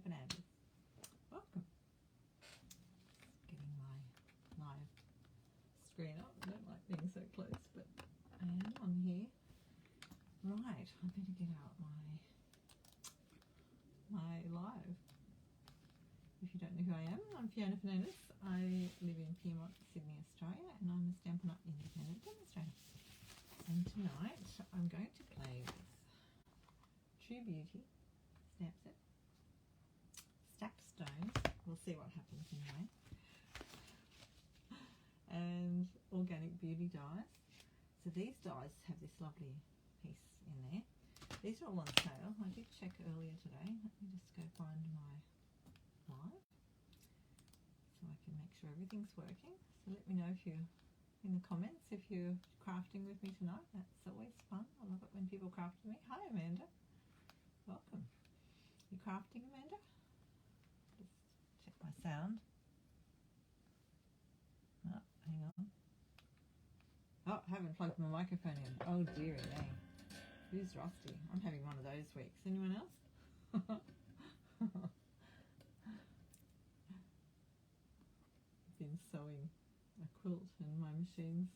Fernandez. Welcome. Getting my live screen up. I don't like being so close, but I am on here. Right, I better get out my live. If you don't know who I am, I'm Fiona Fernandez. I live in Pyrmont, Sydney, Australia, and I'm a Stampin Up independent demonstrator. And tonight I'm going to play with True Beauty stamp set, stacked stones, we'll see what happens anyway, and organic beauty dies. So these dies have this lovely piece in there. These are all on sale. I did check earlier today. Let me just go find my live so I can make sure everything's working. So let me know if you're in the comments if you're crafting with me tonight. That's always fun. I love it when people craft with me. Hi Amanda, welcome. You crafting, Amanda? Just check my sound. Oh, hang on. Oh, I haven't plugged my microphone in. Oh dearie me. Who's rusty? I'm having one of those weeks. Anyone else? I've been sewing a quilt and my machines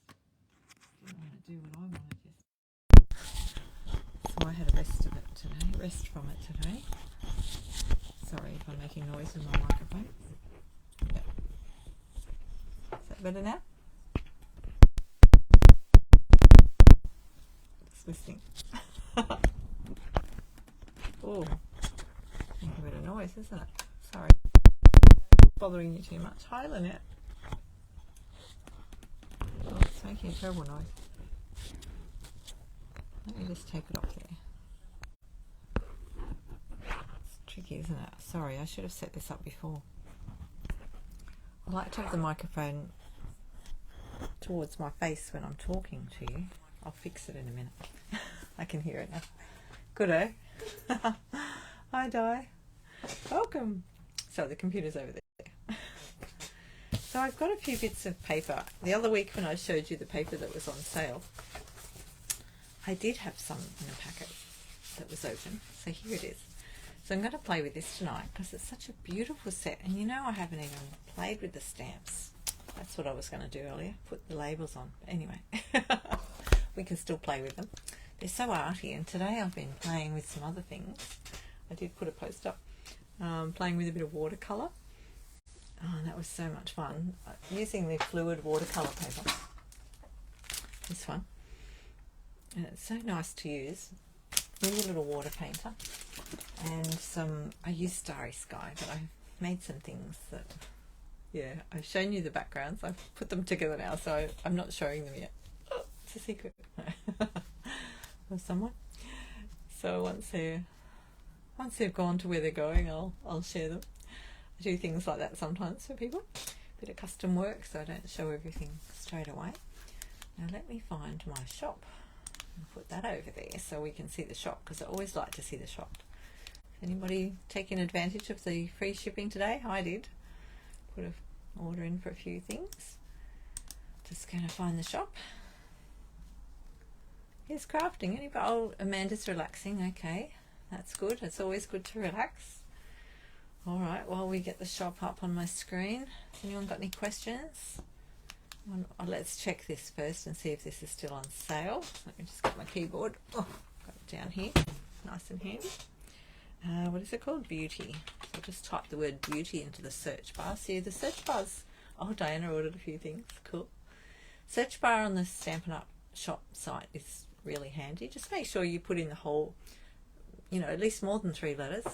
didn't want to do what I wanted yesterday. So I had a rest of it today. Rest from it today. Sorry if I'm making noise in my microphone. Yep. Is that better now? Just listening. Oh, making a bit of noise, isn't it? Sorry. Bothering you too much. Hi, Lynette. Oh, it's making a terrible noise. Let me just take it off there. It's tricky, isn't it? Sorry, I should have set this up before. I like to have the microphone towards my face when I'm talking to you. I'll fix it in a minute. I can hear it now. Good, eh? Hi, Di. Welcome. So the computer's over there. So I've got a few bits of paper. The other week when I showed you the paper that was on sale, I did have some in a packet that was open. So here it is. So I'm going to play with this tonight because it's such a beautiful set. And you know I haven't even played with the stamps. That's what I was going to do earlier, put the labels on. But anyway, we can still play with them. They're so arty, and today I've been playing with some other things. I did put a post up, playing with a bit of watercolour. Oh, that was so much fun. Using the fluid watercolour paper. This one. And it's so nice to use. With a little water painter. And some, I used Starry Sky, but I've made some things that, yeah, I've shown you the backgrounds. I've put them together now, so I'm not showing them yet. Oh, it's a secret. Of someone. So once they've gone to where they're going, I'll share them. I do things like that sometimes for people. A bit of custom work, so I don't show everything straight away. Now let me find my shop and put that over there so we can see the shop, because I always like to see the shop. Anybody taking advantage of the free shipping today? I did. Put an order in for a few things. Just going to find the shop. Here's crafting. Anybody? Oh, Amanda's relaxing. Okay, that's good. It's always good to relax. All right, while we get the shop up on my screen, has anyone got any questions? Let's check this first and see if this is still on sale. Let me just get my keyboard. Oh, got it down here, nice and handy. What is it called? Beauty. So I'll just type the word beauty into the search bar. See the search bars. Oh, Diana ordered a few things. Cool. Search bar on the Stampin' Up shop site is really handy. Just make sure you put in the whole, you know, at least more than 3 letters.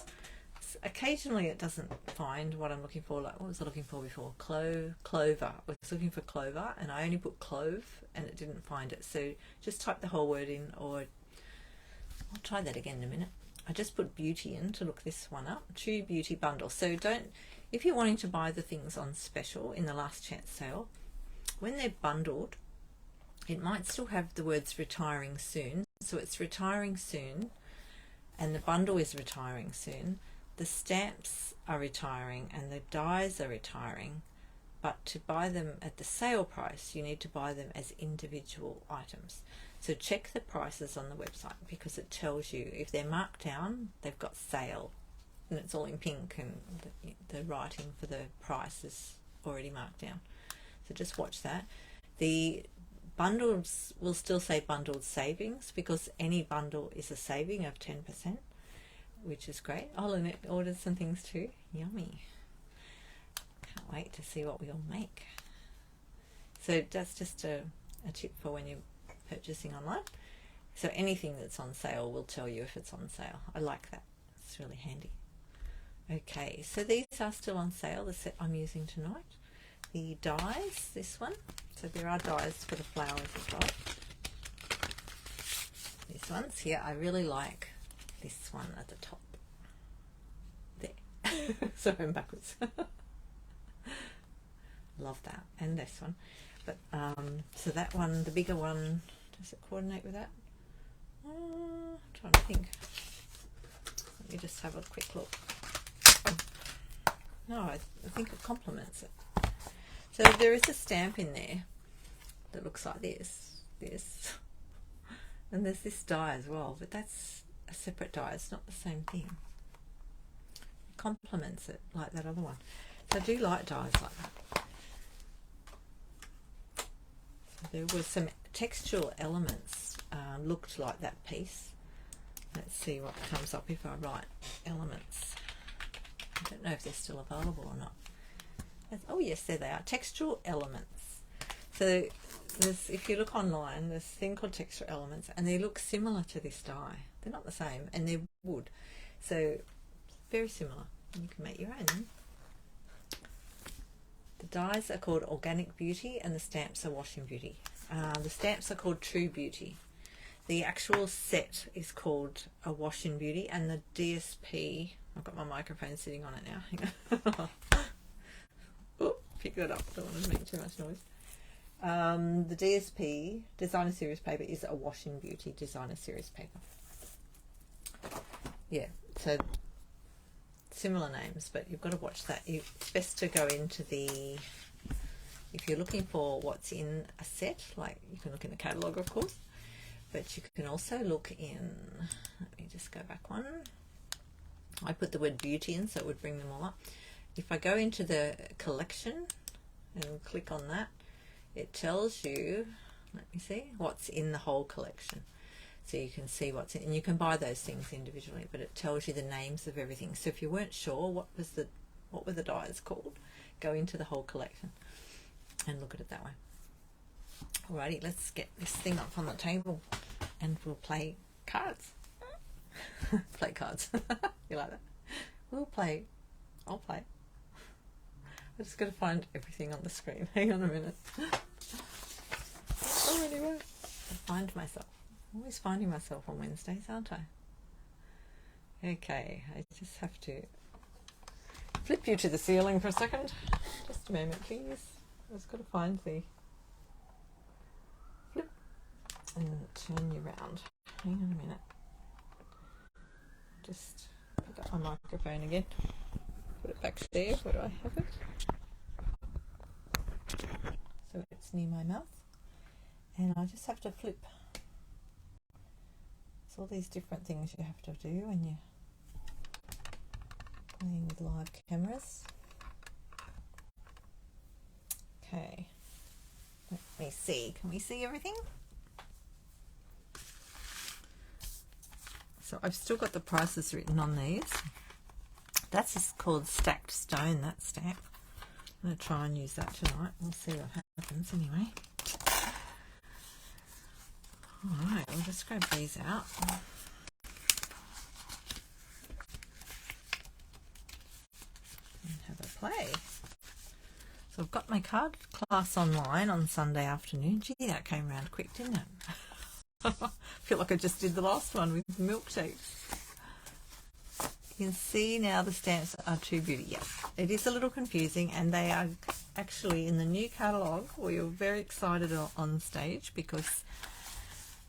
Occasionally it doesn't find what I'm looking for. Like, what was I looking for before? Clover. I was looking for clover and I only put clove and it didn't find it. So just type the whole word in, or I'll try that again in a minute. I just put beauty in to look this one up. True Beauty bundle. So don't, if you're wanting to buy the things on special in the last chance sale, when they're bundled, it might still have the words retiring soon. So it's retiring soon and the bundle is retiring soon. The stamps are retiring and the dies are retiring, but to buy them at the sale price you need to buy them as individual items. So check the prices on the website because it tells you if they're marked down, they've got sale. and it's all in pink, and the writing for the price is already marked down. So just watch that. The bundles will still say bundled savings, because any bundle is a saving of 10%, which is great. Oh, Lynette ordered some things too. Yummy. Can't wait to see what we all make. So that's just a tip for when you're purchasing online. So anything that's on sale will tell you if it's on sale. I like that. It's really handy. Okay, so these are still on sale, the set I'm using tonight. The dies, this one. So there are dies for the flowers as well. These ones here, I really like this one at the top. There. So I'm backwards. Love that. And this one. But so that one, the bigger one, does it coordinate with that? I'm trying to think. Let me just have a quick look. No, I think it complements it. So there is a stamp in there that looks like this, and there's this die as well, but that's a separate die. It's not the same thing. It complements it like that other one. So I do like dies like that. So there were some textual elements looked like that piece. Let's see what comes up if I write elements. I don't know if they're still available or not. Oh yes, there they are, textural elements. So there's, if you look online, there's a thing called textural elements, and they look similar to this die. They're not the same, and they're wood, so very similar. You can make your own. The dies are called Organic Beauty, and the stamps are Washing Beauty. The stamps are called True Beauty. The actual set is called a Washing Beauty, and the DSP, I've got my microphone sitting on it now. Hang on. Oh, pick that up, don't want to make too much noise. The DSP, Designer Series paper, is a Washing Beauty Designer Series paper. Yeah, so similar names, but you've got to watch that. It's best to go into the, if you're looking for what's in a set, like you can look in the catalogue of course, but you can also look in, let me just go back one. I put the word beauty in so it would bring them all up. If I go into the collection and click on that, it tells you, let me see, what's in the whole collection. So you can see what's in, and you can buy those things individually, but it tells you the names of everything. So if you weren't sure what were the dies called, go into the whole collection and look at it that way. Alrighty, let's get this thing up on the table and we'll play cards. Play cards. You like that? We'll play. I'll play. I just got to find everything on the screen. Hang on a minute. Oh, anyway, I find myself. I'm always finding myself on Wednesdays, aren't I? Okay, I just have to flip you to the ceiling for a second. Just a moment, please. I just got to find the flip and turn you around. Hang on a minute. Just pick up my microphone again. Put it back there. Where do I have it? So it's near my mouth. And I just have to flip. It's all these different things you have to do when you're playing with live cameras. Okay. Let me see. Can we see everything? So I've still got the prices written on these. That's just called Stacked Stone, that stamp. I'm going to try and use that tonight. We'll see what happens anyway. Alright, I'll just grab these out. And have a play. So I've got my card class online on Sunday afternoon. Gee, that came round quick, didn't it? I feel like I just did the last one with milkshakes. You can see now the stamps are True Beauty. Yeah, it is a little confusing, and they are actually in the new catalogue. We were very excited on stage because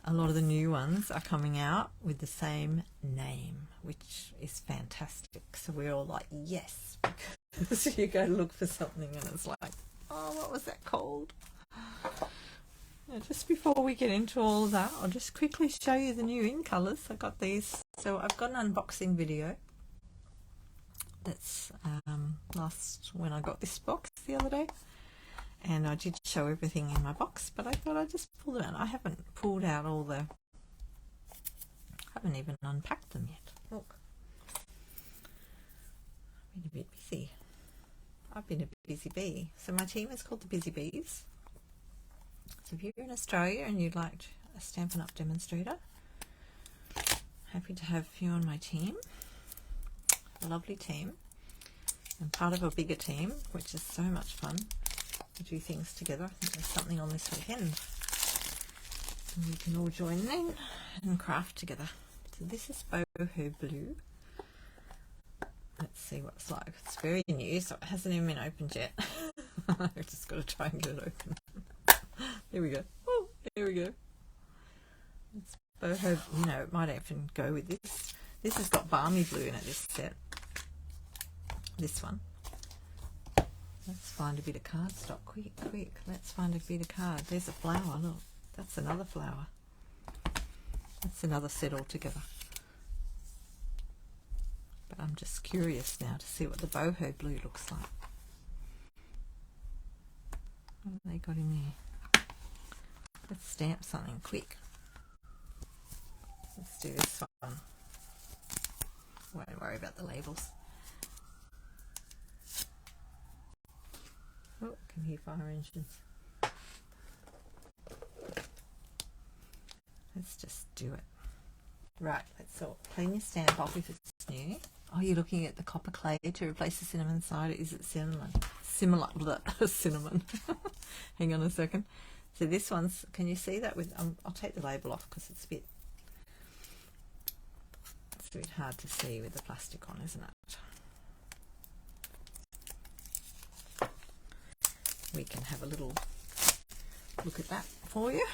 a lot of the new ones are coming out with the same name, which is fantastic. So we're all like, yes, because you go to look for something and it's like, oh, what was that called? Just before we get into all of that, I'll just quickly show you the new in colours. I got these. So I've got an unboxing video That's last when I got this box the other day, and I did show everything in my box, but I thought I'd just pull it out. I haven't pulled out all the, haven't even unpacked them yet. Look, I've been a bit busy. I've been a busy bee. So my team is called the Busy Bees. So if you're in Australia and you'd like a Stampin' Up demonstrator, happy to have you on my team. A lovely team, and part of a bigger team, which is so much fun to do things together. I think there's something on this weekend, and we can all join in and craft together. So this is Boho Blue. Let's see what it's like. It's very new, so it hasn't even been opened yet. I've just got to try and get it open. There we go. Oh, there we go. It's Boho, you know, it might even go with this. This has got Balmy Blue in it, this set. This one. Let's find a bit of cardstock. Quick. Let's find a bit of card. There's a flower. Look, that's another flower. That's another set altogether. But I'm just curious now to see what the Boho Blue looks like. What have they got in there? Let's stamp something quick. Let's do this one. Won't worry about the labels. Oh, can hear fire engines. Let's just do it. Right, let's all clean your stamp off if it's new. Oh, you're looking at the copper clay to replace the cinnamon cider. Is it cinnamon? Similar, cinnamon. Hang on a second. So this one's, can you see that? With I'll take the label off because it's a bit hard to see with the plastic on, isn't it? We can have a little look at that for you.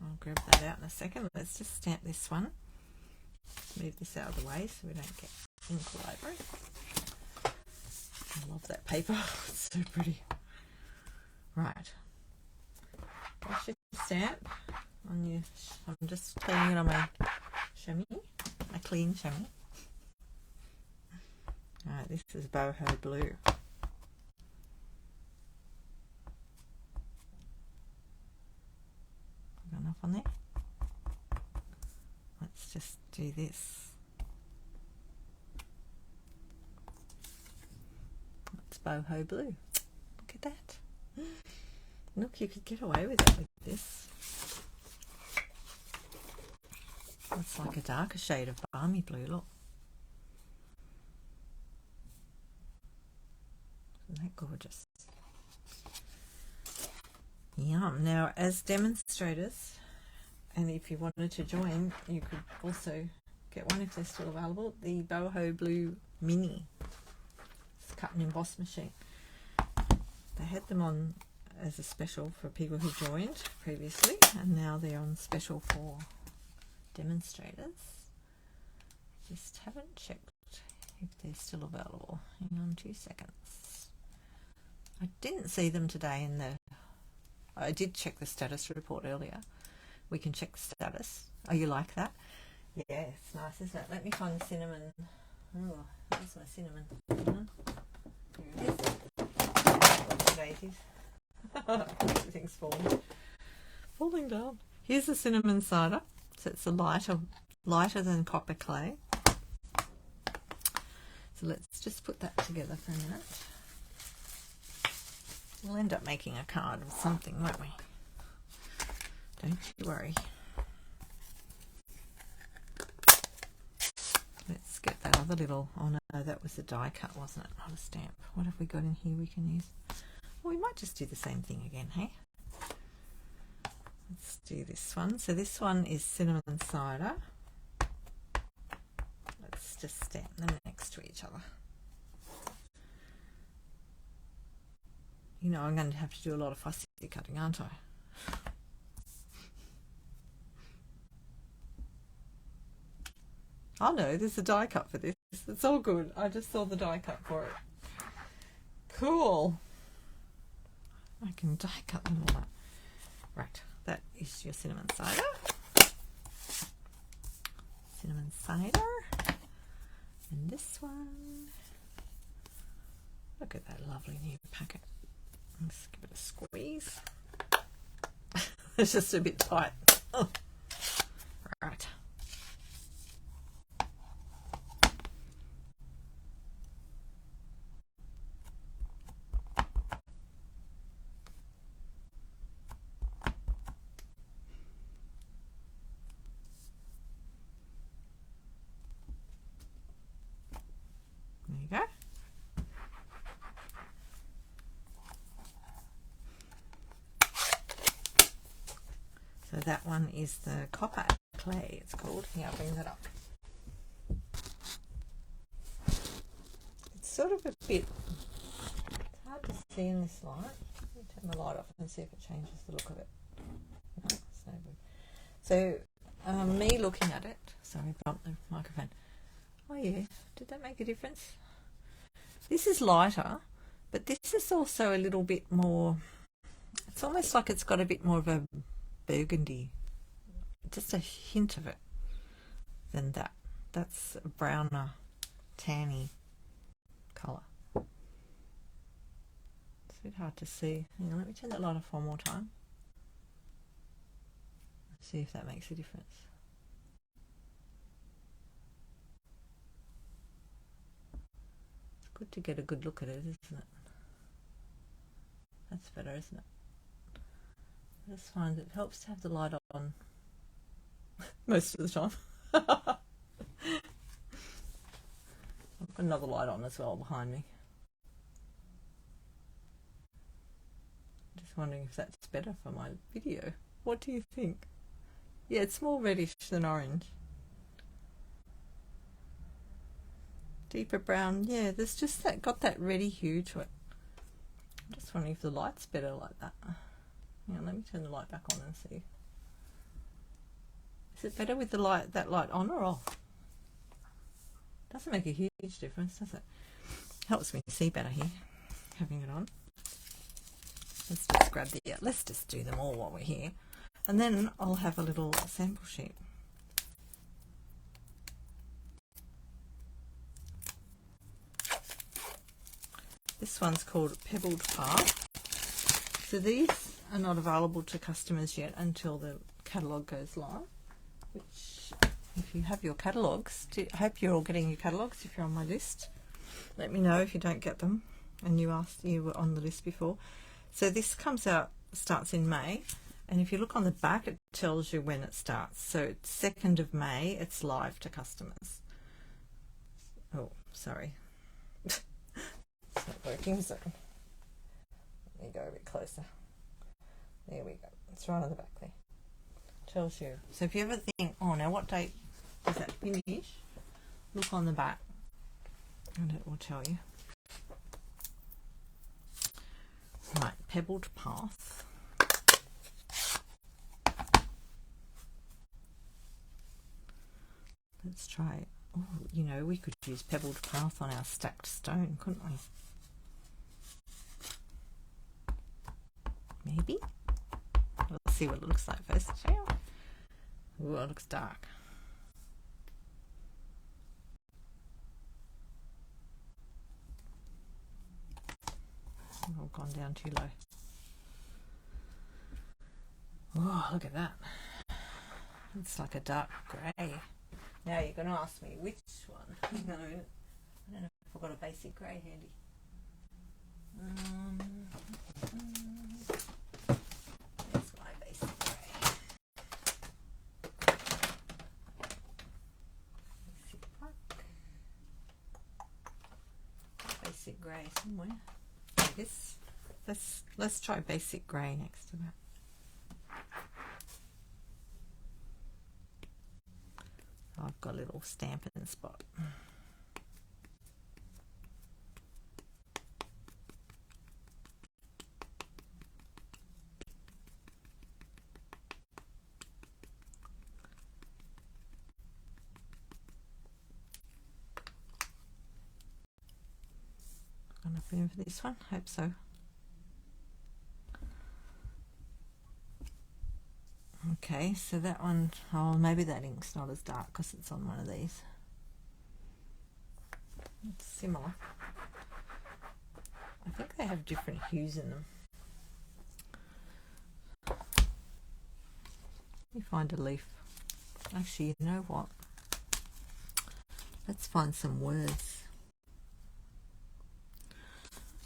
I'll grab that out in a second. Let's just stamp this one. Move this out of the way so we don't get ink all over it. I love that paper. It's so pretty. Right. Brush your stamp on your. I'm just cleaning it on my chamois. A clean chamois. Alright, this is Boho Blue. Got enough on there? Let's just do this. That's Boho Blue. Look at that. Look, you could get away with it with this. It's like a darker shade of Balmy Blue, look. Isn't that gorgeous? Yum. Now, as demonstrators, and if you wanted to join, you could also get one if they're still available, the Boho Blue Mini. It's cut and emboss machine. They had them on as a special for people who joined previously, and now they're on special for demonstrators. Just haven't checked if they're still available. Hang on 2 seconds. I didn't see them today in the... I did check the status report earlier. We can check the status. Oh, you like that? Yeah, it's nice, isn't it? Let me find the cinnamon. Oh, where's my cinnamon? Here it is. Daisies. Everything's falling down. Here's the cinnamon cider. So it's a lighter than copper clay. So let's just put that together for a minute. We'll end up making a card or something, won't we? Don't you worry. Let's get that other little... Oh no, that was a die cut, wasn't it? Not a stamp. What have we got in here we can use? Well, we might just do the same thing again, hey? Let's do this one. So this one is cinnamon cider. Let's just stamp them next to each other. You know, I'm going to have to do a lot of fussy cutting, aren't I? Oh no, there's a die cut for this. It's all good. I just saw the die cut for it. Cool. I can die cut them all up. Right, that is your cinnamon cider. Cinnamon cider. And this one Look at that lovely new packet. Let's give it a squeeze. It's just a bit tight. Oh. Right. There you go. So that one is the copper clay, it's called. Here, I'll bring that up. It's sort of a bit, it's hard to see in this light. Let me turn the light off and see if it changes the look of it. No, it's no good. So, me looking at it, sorry, bumped the microphone. Oh yeah, did that make a difference? This is lighter, but this is also a little bit more, it's almost like it's got a bit more of a burgundy, just a hint of it than that. That's a browner, tanny colour. It's a bit hard to see. Hang on, let me turn that light off one more time. See if that makes a difference. It's good to get a good look at it, isn't it? That's better, isn't it? I just find it helps to have the light on most of the time. I've got another light on as well behind me. Just wondering if that's better for my video. What do you think? Yeah, it's more reddish than orange. Deeper brown. Yeah, there's just that, got that reddy hue to it. I'm just wondering if the light's better like that. Hang on, let me turn the light back on and see. Is it better with the light, that light on or off? Doesn't make a huge difference, does it? Helps me see better here, having it on. Let's just grab the, let's just do them all while we're here. And then I'll have a little sample sheet. This one's called Pebbled Path. So these are not available to customers yet until the catalogue goes live, which if you have your catalogues, I hope you're all getting your catalogues if you're on my list. Let me know if you don't get them and you were on the list before. So this comes out, starts in May, and if you look on the back it tells you when it starts. So it's 2nd of May, it's live to customers. Oh, sorry. It's not working, so let me go a bit closer. There we go. It's right on the back there. Tells you. So if you ever think, oh, now what date does that finish? Look on the back and it will tell you. Right, Pebbled Path. Let's try it. Oh, you know, we could use Pebbled Path on our stacked stone, couldn't we? Maybe. Let's see what it looks like first. Ooh, it looks dark. I've gone down too low. Oh, look at that. It's like a dark grey. Now you're going to ask me which one. No, I don't know if I've got a basic grey handy. There's my basic grey. Basic grey somewhere. This. Let's try basic grey next to that. I've got a little Stampin' spot. I'm gonna put in for this one. Hope so. Okay, so that one, oh, maybe that ink's not as dark because it's on one of these. It's similar. I think they have different hues in them. Let me find a leaf. Actually, you know what? Let's find some words.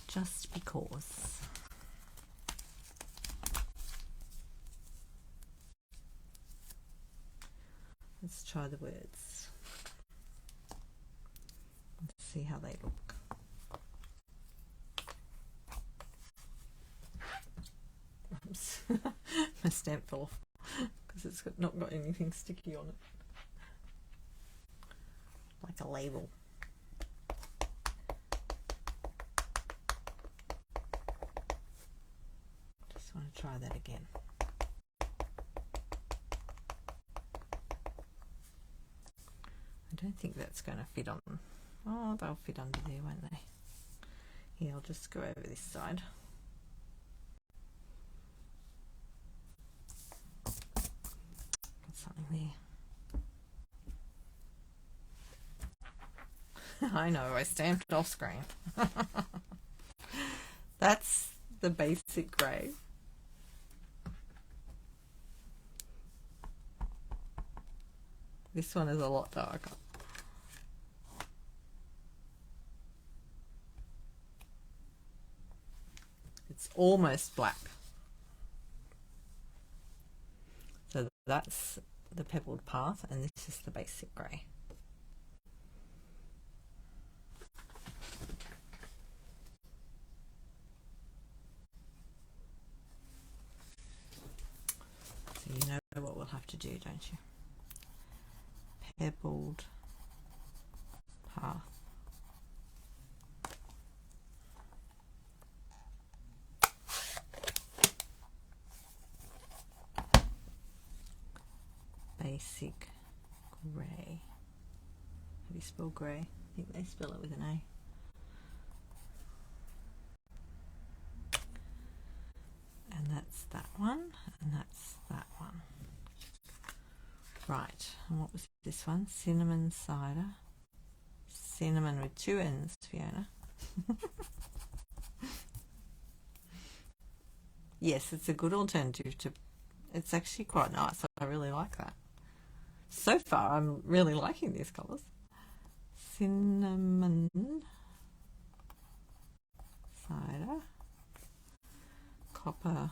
Just because. Let's try the words. Let's see how they look. Oops. My stamp fell off because it's not got anything sticky on it. Like a label. Just want to try that again. I don't think that's going to fit on. Oh, they'll fit under there, won't they? Here, I'll just go over this side. Got something there. I know, I stamped it off screen. That's the basic grey. This one is a lot darker. It's almost black. So that's the pebbled path, and this is the basic grey. So you know what we'll have to do, don't you? Pebbled path. Basic grey. How do you spell grey? I think they spell it with an A. And that's that one, and that's that one. Right, and what was this one? Cinnamon cider. Cinnamon with two N's, Fiona. Yes, it's a good alternative to, it's actually quite nice. I really like that. So far, I'm really liking these colours. Cinnamon cider. Copper.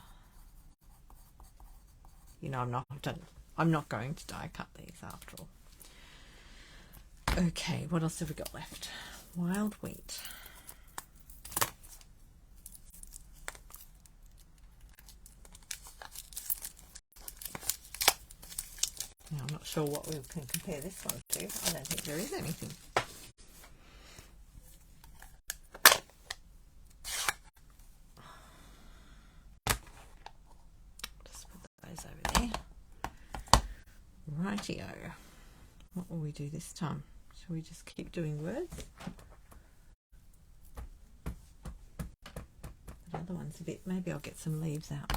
You know, I'm not going to die cut these after all. Okay, what else have we got left? Wild wheat. Now, I'm not sure what we can compare this one to. I don't think there is anything. Just put those over there. Rightio. What will we do this time? Shall we just keep doing words? The other one's a bit, maybe I'll get some leaves out.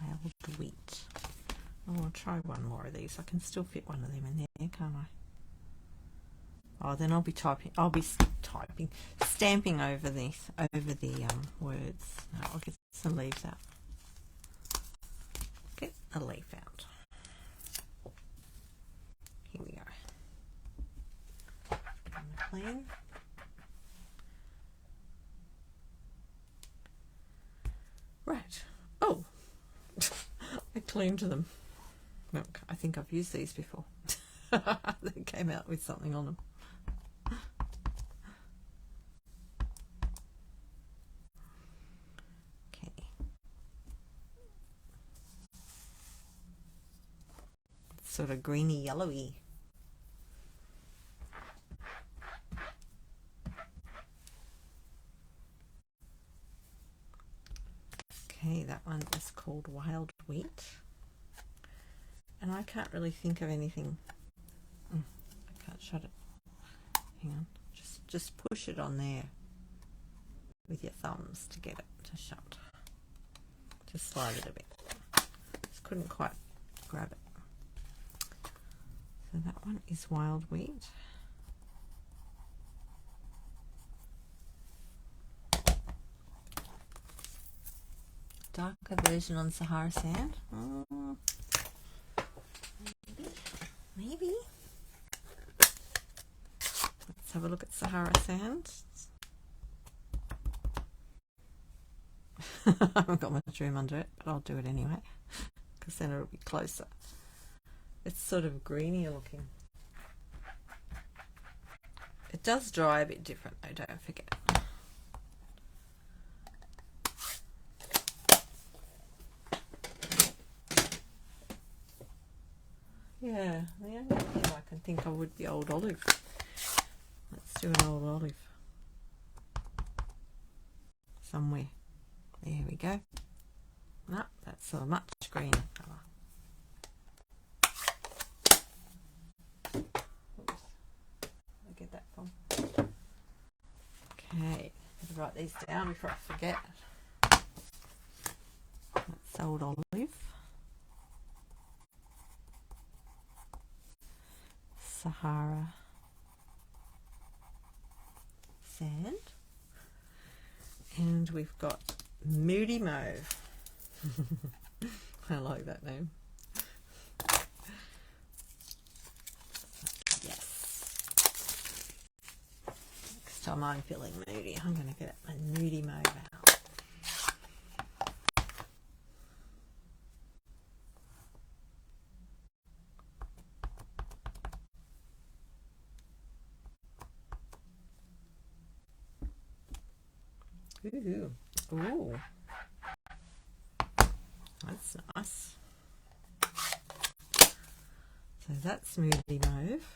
Wild wheat. Oh, I'll try one more of these. I can still fit one of them in there, can't I? Oh, then I'll be stamping over the words. No, I'll get some leaves out. Get a leaf out. Here we go. Clean. Right. Oh, I cleaned them. Look, I think I've used these before. They came out with something on them. Okay. It's sort of greeny yellowy. Okay, that one is called Wild Wheat. And I can't really think of anything. I can't shut it. Hang on. Just push it on there with your thumbs to get it to shut. Just slide it a bit. Just couldn't quite grab it. So that one is wild wheat. Darker version on Sahara sand. Maybe. Let's have a look at Sahara sand. I haven't got much room under it, but I'll do it anyway, because then it'll be closer. It's sort of greenier looking. It does dry a bit different though, don't forget. Yeah, the only thing I can think of would be old olive. Let's do an old olive. Somewhere. There we go. No, that's a much greener colour. Oops. Where did I get that from? Okay, I'll write these down before I forget. That's old olive. Sahara sand. And we've got Moody Mauve. I like that name. Yes. Next time I'm feeling moody, I'm going to get my Moody Mauve out. Ooh. Ooh. That's nice. So that's Moody Mauve.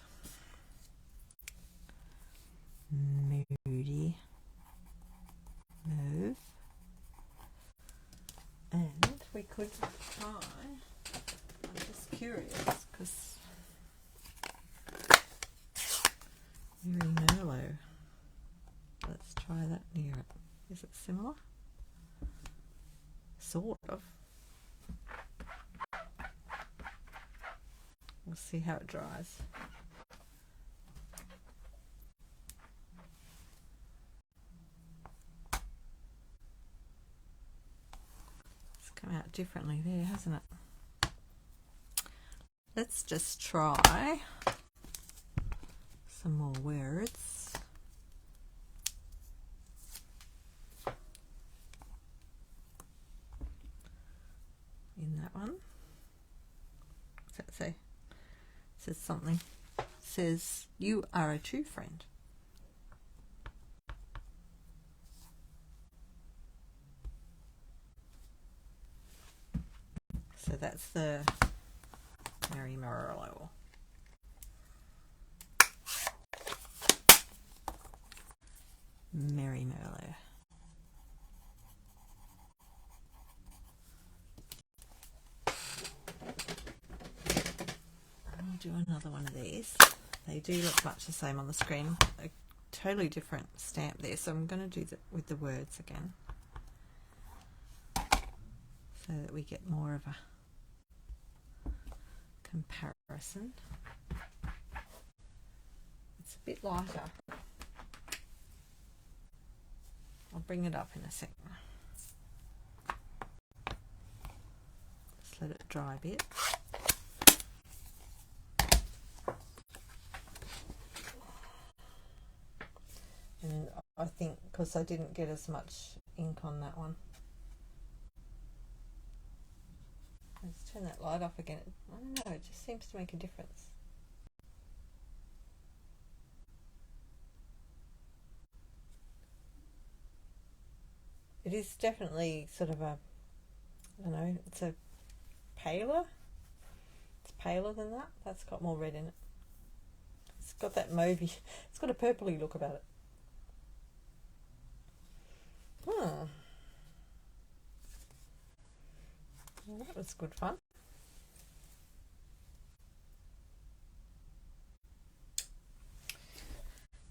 Moody Mauve. And we could try, I'm just curious, because Merry Merlot. Let's try that near it. Is it similar? Sort of. We'll see how it dries. It's come out differently there, hasn't it? Let's just try some more words. In that one. What's that say? It says something. It says, "You are a true friend." So that's the Merry Merlot. Merry Merlot. I'll do another one of these. They do look much the same on the screen. A totally different stamp there, so I'm going to do that with the words again, so that we get more of a comparison. It's a bit lighter. I'll bring it up in a second. Just let it dry a bit. And I think because I didn't get as much ink on that one. Let's turn that light off again. I don't know, it just seems to make a difference. It is definitely sort of a, I don't know, it's a paler. It's paler than that. That's got more red in it. It's got that mauvey, it's got a purpley look about it. Well, that was good fun.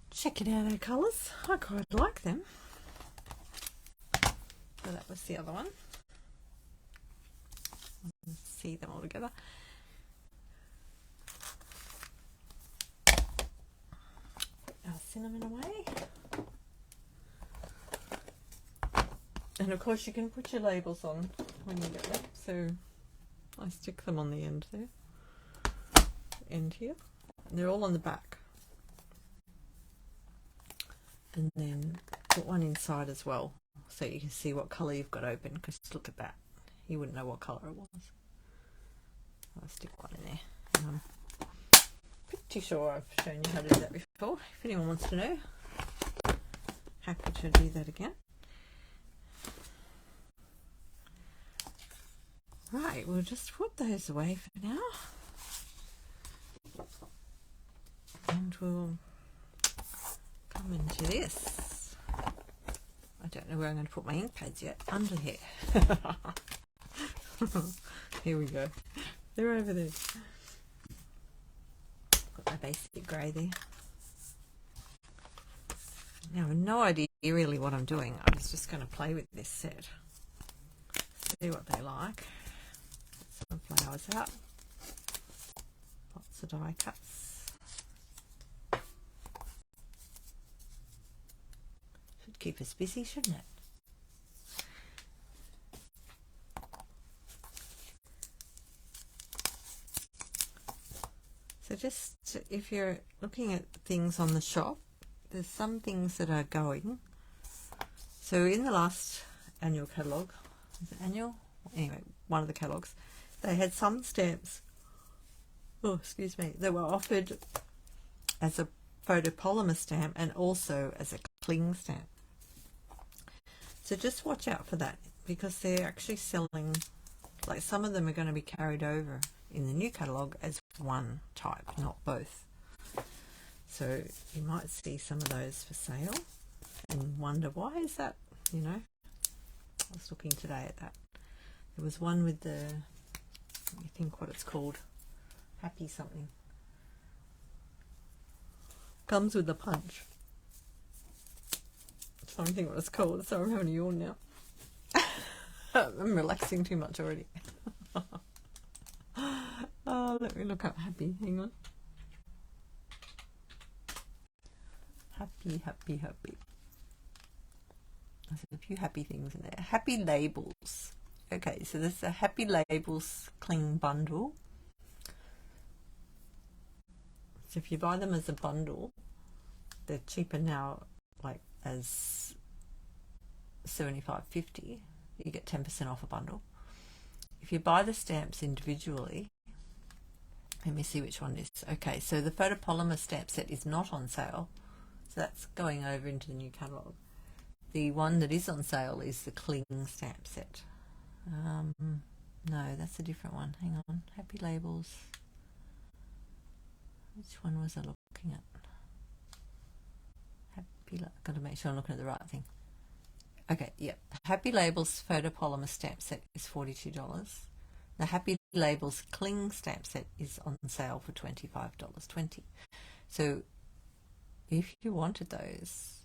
Check it out, our colours. I quite like them. So that was the other one. see them all together. Our cinnamon away. And of course you can put your labels on when you get them. So I stick them on the end there. End here. And they're all on the back. And then put one inside as well, so you can see what colour you've got open, because look at that. You wouldn't know what colour it was. I'll stick one in there. And I'm pretty sure I've shown you how to do that before. If anyone wants to know, happy to do that again. Right, we'll just put those away for now. And we'll come into this. I don't know where I'm going to put my ink pads yet. Under here. Here we go. They're over there. Got my basic grey there. Now I have no idea really what I'm doing. I was just going to play with this set. See what they like. Some flowers out. Lots of die cuts. Should keep us busy, shouldn't it? So just if you're looking at things on the shop, there's some things that are going. So in the last annual catalogue, is it annual? Anyway, one of the catalogues, they had some stamps, oh excuse me, that were offered as a photopolymer stamp and also as a cling stamp. So just watch out for that, because they're actually selling, like some of them are going to be carried over in the new catalogue as one type, not both. So you might see some of those for sale and wonder, why is that, you know? I was looking today at that. There was one with the, let me think what it's called, Happy something. Comes with the punch. I'm trying to think what it's called, so I'm having a yawn now. I'm relaxing too much already. Oh, let me look up Happy, hang on. Happy, happy, happy. There's a few happy things in there. Happy labels. Okay, so this is a Happy Labels cling bundle. So if you buy them as a bundle, they're cheaper now, like as $75.50. You get 10% off a bundle. If you buy the stamps individually, let me see which one it is. Okay, so the photopolymer stamp set is not on sale, so that's going over into the new catalogue. The one that is on sale is the cling stamp set. No, that's a different one. Hang on. Happy Labels. Which one was I looking at? I've got to make sure I'm looking at the right thing. Okay, yep. Happy Labels photopolymer stamp set is $42. The Happy Labels cling stamp set is on sale for $25.20. So if you wanted those,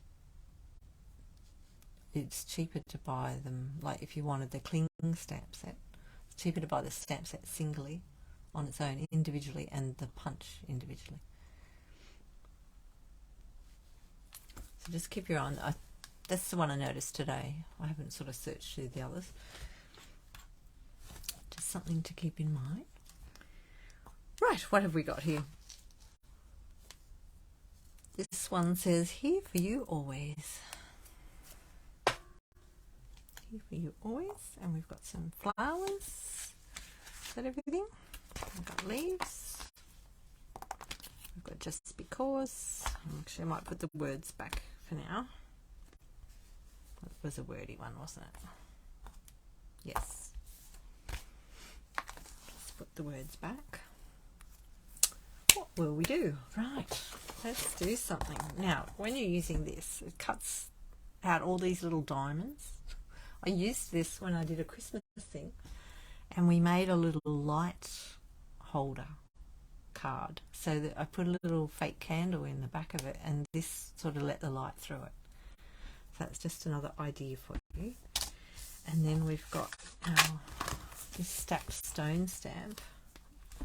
it's cheaper to buy them, like if you wanted the cling stamp set, it's cheaper to buy the stamp set singly on its own individually and the punch individually. So just keep your eye on. That's the one I noticed today. I haven't sort of searched through the others. Just something to keep in mind. Right, what have we got here? This one says, here for you always. Here for you always. And we've got some flowers. Is that everything? We've got leaves. We've got just because. Actually, I might put the words back for now. It was a wordy one, wasn't it? Yes. Let's put the words back. What will we do? Right, let's do something. Now, when you're using this, it cuts out all these little diamonds. I used this when I did a Christmas thing, and we made a little light holder card. So that I put a little fake candle in the back of it, and this sort of let the light through it. So that's just another idea for you. And then we've got our this stacked stone stamp.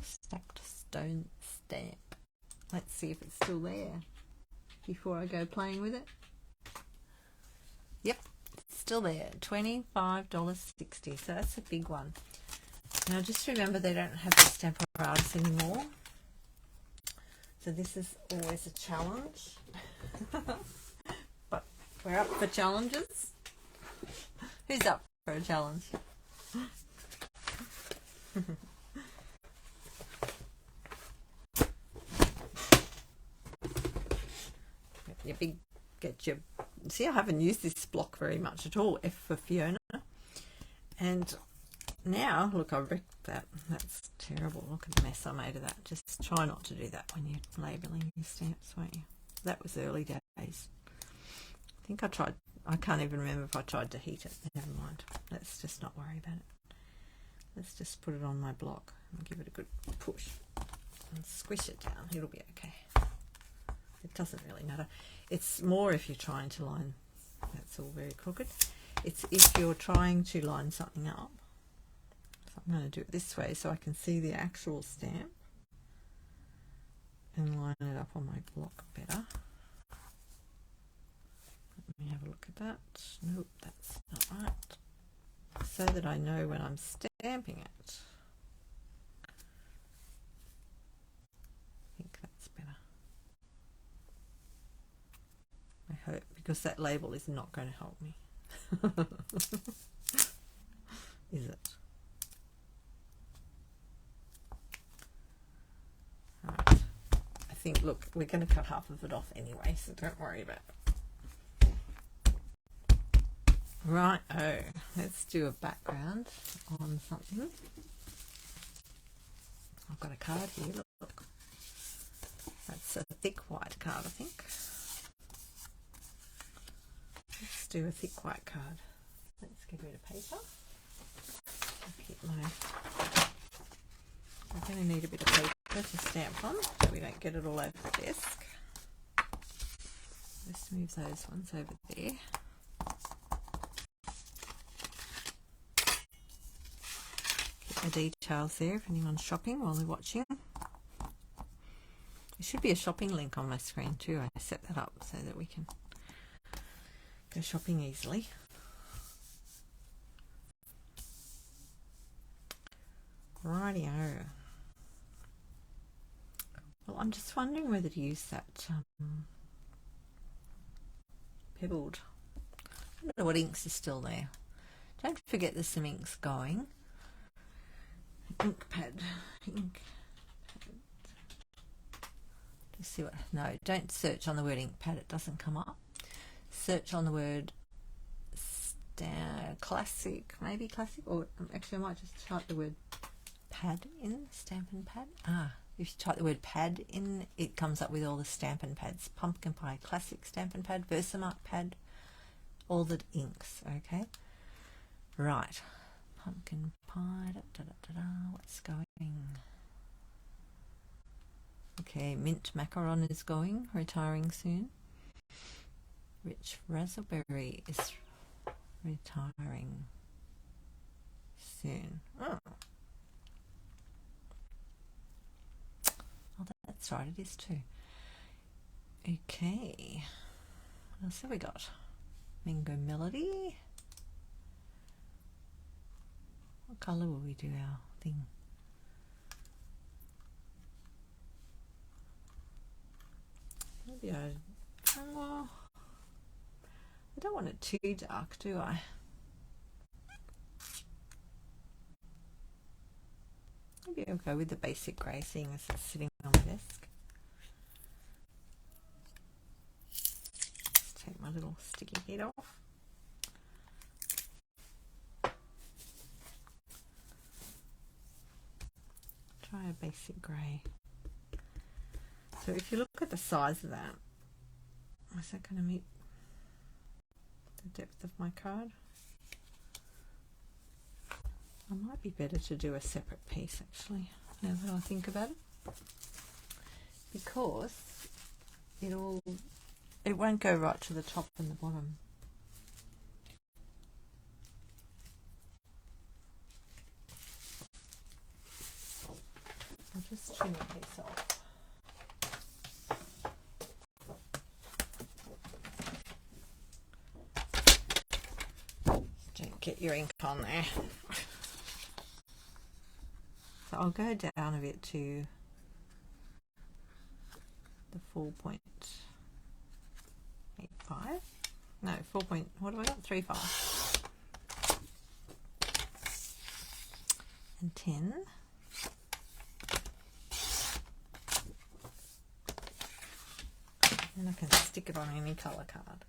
Stacked stone stamp. Let's see if it's still there before I go playing with it. Yep, it's still there. $25.60. So that's a big one. Now just remember they don't have the Stampin' Up artists anymore. So this is always a challenge. But we're up for challenges. Who's up for a challenge? See, I haven't used this block very much at all. F for Fiona. And now, look, I wrecked that. That's terrible. Look at the mess I made of that. Just try not to do that when you're labeling your stamps, won't you? That was early days. I think I tried. I can't even remember if I tried to heat it. Never mind. Let's just not worry about it. Let's just put it on my block and give it a good push and squish it down. It'll be okay. It doesn't really matter. It's more if you're trying to line, that's all very crooked. It's if you're trying to line something up. So I'm going to do it this way so I can see the actual stamp and line it up on my block better. Let me have a look at that. Nope, that's not right. So that I know when I'm stamping it. I think that's better. I hope, because that label is not going to help me. Is it? Right. I think, look, we're going to cut half of it off anyway, so don't worry about it. Right, let's do a background on something. I've got a card here, look. That's a thick white card, I think. Let's do a thick white card. Let's get rid of paper. I'm going to need a bit of paper to stamp on so we don't get it all over the desk. Let's move those ones over there. Get the details there if anyone's shopping while they're watching. There should be a shopping link on my screen too. I set that up so that we can go shopping easily. Rightio. Well, I'm just wondering whether to use that pebbled. I don't know what inks is still there. Don't forget there's some inks going. Ink pad. Just see what. No, don't search on the word ink pad. It doesn't come up. Search on the word classic, maybe classic, or actually I might just type the word pad in, Stampin' Pad. If you type the word pad in, it comes up with all the Stampin' Pads. Pumpkin Pie Classic Stampin' Pad, Versamark Pad, all the inks, okay? Right, Pumpkin Pie, what's going? Okay, Mint Macaron is going, retiring soon. Rich Raspberry is retiring soon. Oh, that's right, it is too. Okay, what else have we got? Mango Melody. What colour will we do our thing? Maybe I don't want it too dark, do I? Maybe I'll go with the basic grey, seeing as it's sitting on my desk. Let's take my little sticky head off. Try a basic grey. So if you look at the size of that, is that going to meet the depth of my card? I might be better to do a separate piece actually, now that I think about it, because it won't go right to the top and the bottom. just trim a piece off. Don't get your ink on there. So I'll go down a bit to the 4.85. No, 4. What have I got? 3.5 and 10. And I can stick it on any colour card.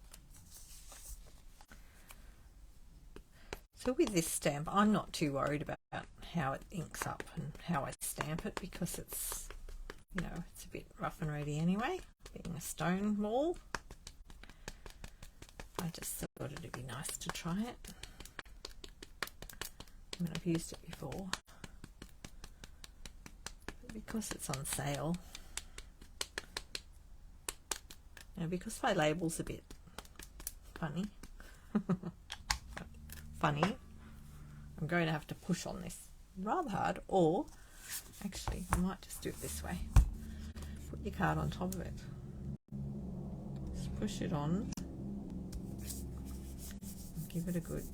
So with this stamp, I'm not too worried about how it inks up and how I stamp it, because it's, you know, it's a bit rough and ready anyway, being a stone wall. I just thought it'd be nice to try it. I mean, I've used it before, but because it's on sale, you know, because my label's a bit funny, I'm going to have to push on this rather hard, or actually I might just do it this way. Put your card on top of it, just push it on, and give it a good,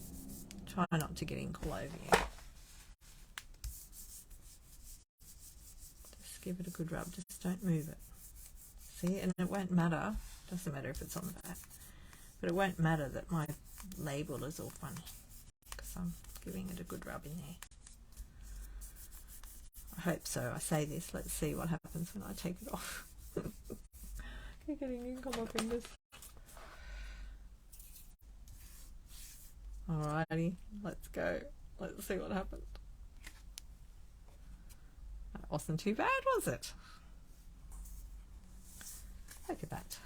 try not to get ink all over you. Just give it a good rub, just don't move it. See, and it won't matter, doesn't matter if it's on the back, but it won't matter that my label is all funny, because I'm giving it a good rub in there. I hope so. I say this, let's see what happens when I take it off. Keep getting ink on my fingers. Alrighty, let's go. Let's see what happens. That wasn't too bad, was it? Look at that.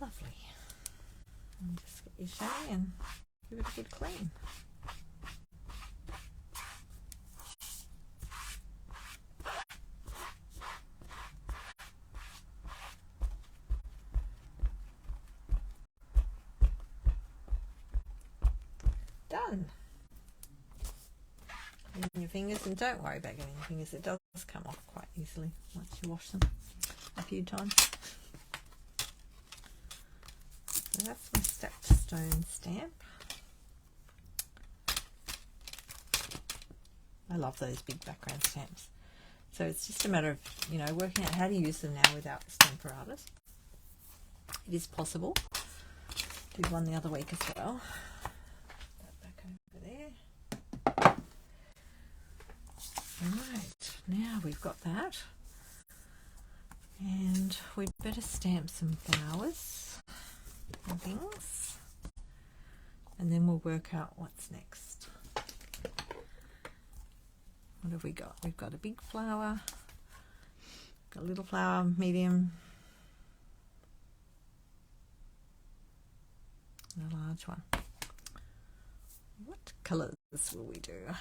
Lovely. And just get your shiny and give it a good clean. Done. Clean your fingers, and don't worry about getting your fingers. It does come off quite easily once you wash them a few times. So that's my stacked stone stamp. I love those big background stamps. So it's just a matter of, you know, working out how to use them now without the Stamparatus. It is possible. Did one the other week as well. That back over there. Alright, now we've got that. And we'd better stamp some flowers and things, and then we'll work out what's next. What have we got? We've got a big flower, got a little flower, medium, and a large one. What colours will we do?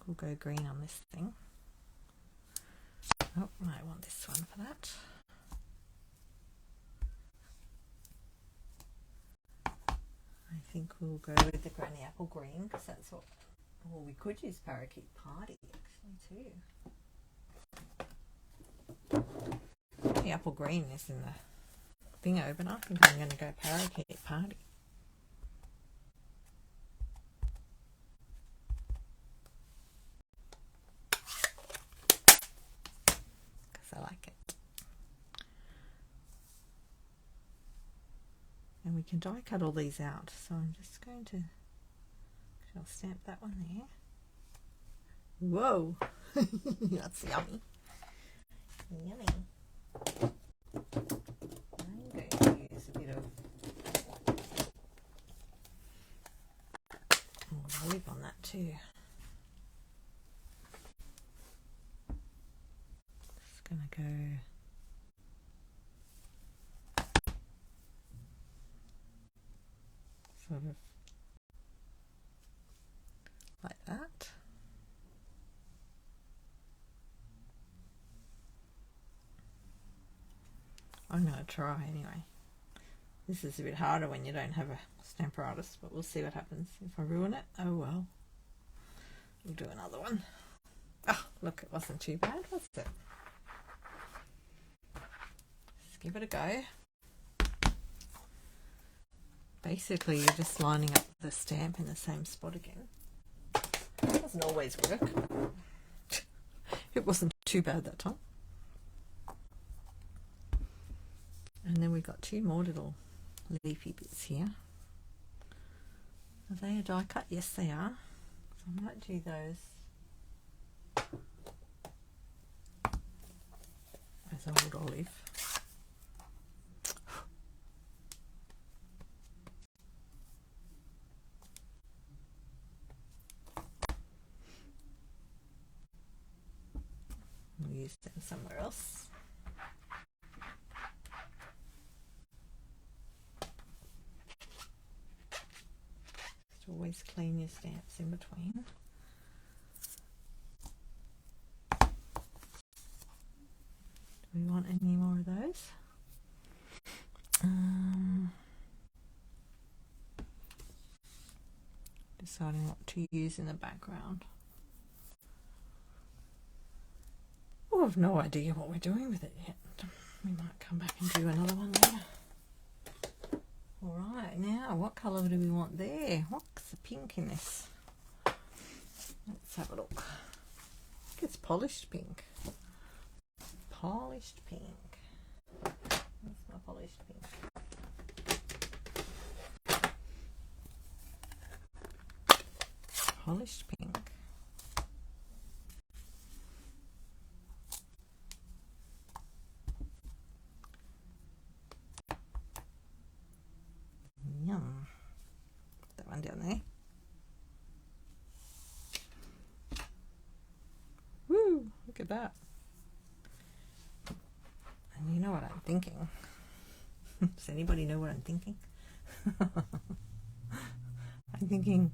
We'll go green on this thing. Oh, I want this one for that. I think we'll go with the granny apple green, because that's what, well, we could use parakeet party actually too. The apple green is in the thingo, but I think I'm going to go parakeet party. I like it. And we can die cut all these out, so I'm just going to, I'll stamp that one there. Whoa, that's yummy. Yummy. I'm going to use a bit of olive on that too. Gonna go sort of like that. I'm gonna try anyway. This is a bit harder when you don't have a Stamparatus, but we'll see what happens. If I ruin it, oh well. We'll do another one. Oh, look, it wasn't too bad, was it? Let's give it a go. Basically, you're just lining up the stamp in the same spot again. It doesn't always work. It wasn't too bad that time. And then we've got two more little leafy bits here. Are they a die cut? Yes, they are. So I might do those as old olive. We'll use them somewhere else. Just always clean your stamps in between. Do we want any more of those? Deciding what to use in the background. Oh, I've no idea what we're doing with it yet. We might come back and do another one later. Alright, now what colour do we want there? What's the pink in this? Let's have a look. I think it's polished pink. Polished pink. Where's my polished pink? Polished pink. Yum. Put that one down there. Woo! Look at that. And you know what I'm thinking? Does anybody know what I'm thinking? I'm thinking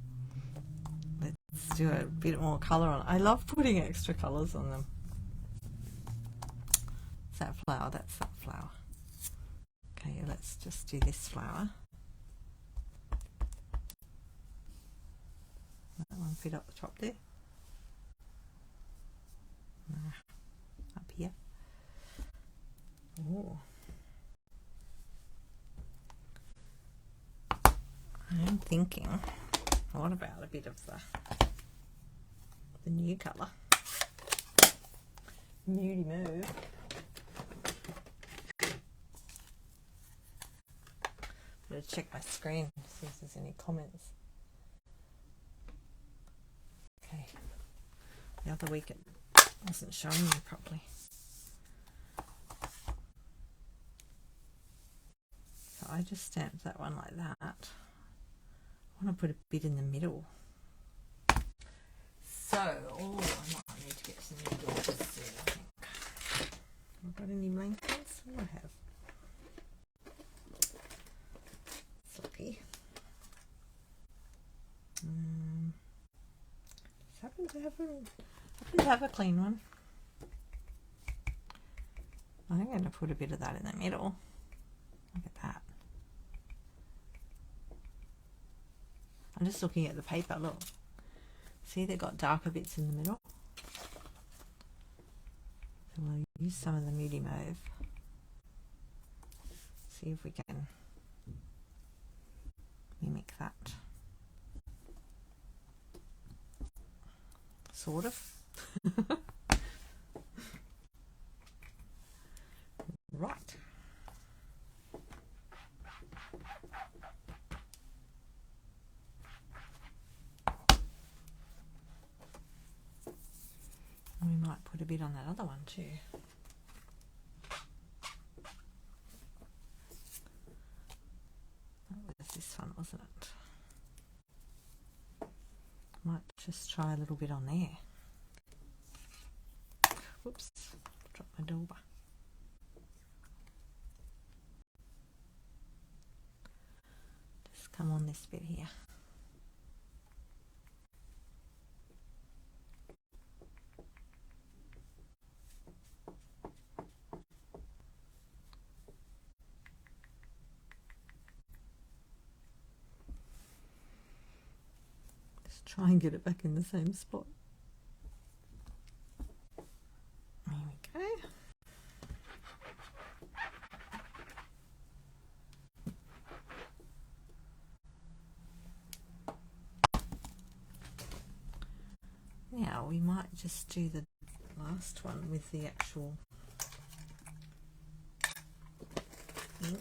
let's do a bit more colour on it. I love putting extra colours on them. It's that flower, that's that flower. Okay, let's just do this flower. That one fit up the top there. Up here. Oh. I'm thinking, what about a bit of the new colour? Nudie move. Better check my screen, see if there's any comments. Okay. The other week it wasn't showing me properly. So I just stamped that one like that. I want to put a bit in the middle. So, oh, I might need to get some new doors soon, I think. Have I got any blankets? What do I have? Sloppy. Just happen to have a clean one. I'm going to put a bit of that in the middle. Look at that. I'm just looking at the paper, look. See, they've got darker bits in the middle. So we'll use some of the Moody Mauve. See if we can mimic that. Sort of. Right. We might put a bit on that other one too. That was this one, wasn't it? Might just try a little bit on there. Whoops, dropped my dauber. Just come on this bit here. Try and get it back in the same spot. we might just do the last one with the actual ink.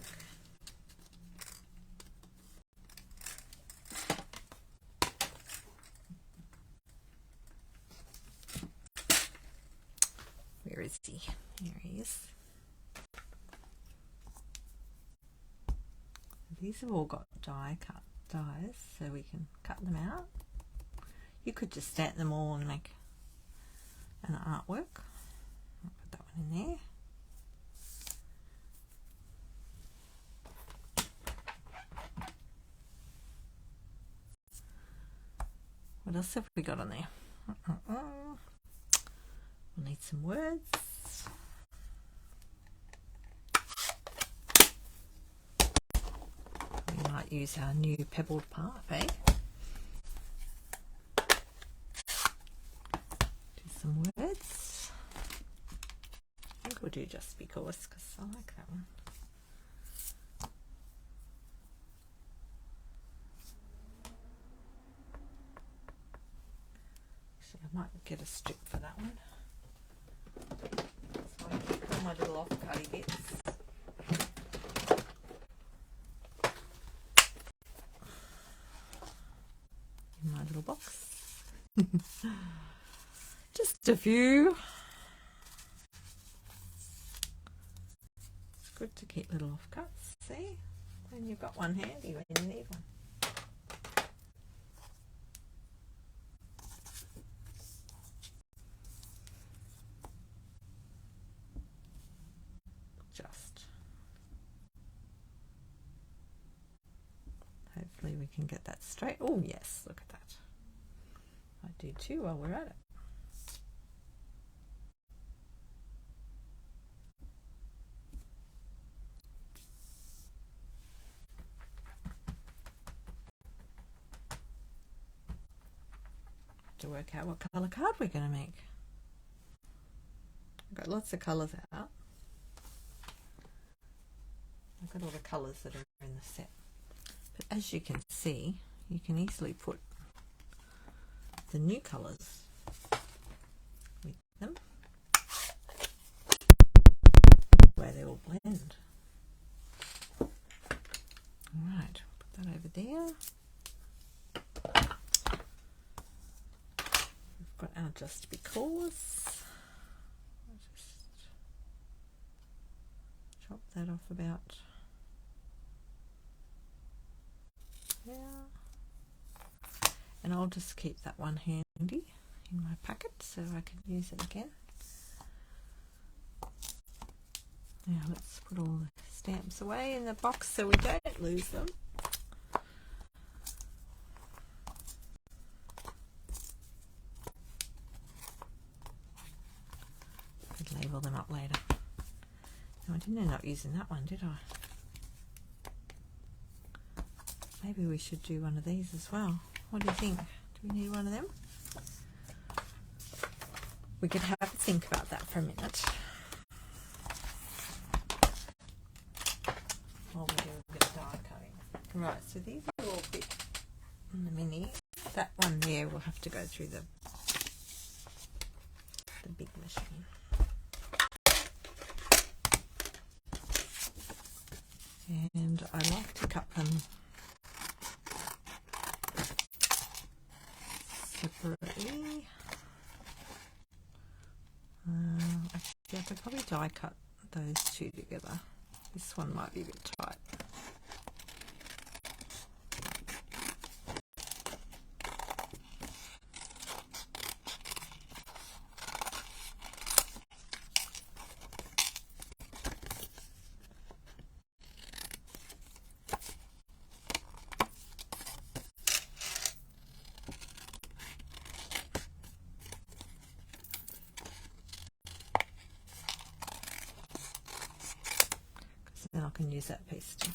Where is he? Here he is. These have all got die-cut dies, so we can cut them out. You could just stamp them all and make an artwork. I'll put that one in there. What else have we got on there? We'll need some words. We might use our new pebbled part, eh? Do some words. I think we'll do just because I like that one. Actually, I might get a strip for that one. So I keep all my little off-cutty bits. In my little box. Just a few. It's good to keep little offcuts, see? And you've got one handy when you need one. Hopefully we can get that straight. Oh yes, look at that. I do too while we're at it. To work out what colour card we're going to make. I've got lots of colours out. I've got all the colours that are in the set. But as you can see, you can easily put the new colours with them where they all blend. Alright, put that over there. We've got our just because. I'll just chop that off about there. And I'll just keep that one handy in my packet so I can use it again. Now let's put all the stamps away in the box so we don't lose them. I could label them up later. No, I didn't end up using that one, did I? Maybe we should do one of these as well. What do you think? Do we need one of them? We could have a think about that for a minute. While we do a bit of die cutting. Right, so these are all fit in the mini. That one there will have to go through the big machine. And I like to cut them separately. Actually, I could probably die cut those two together. This one might be a bit tight. Then I can use that piece too.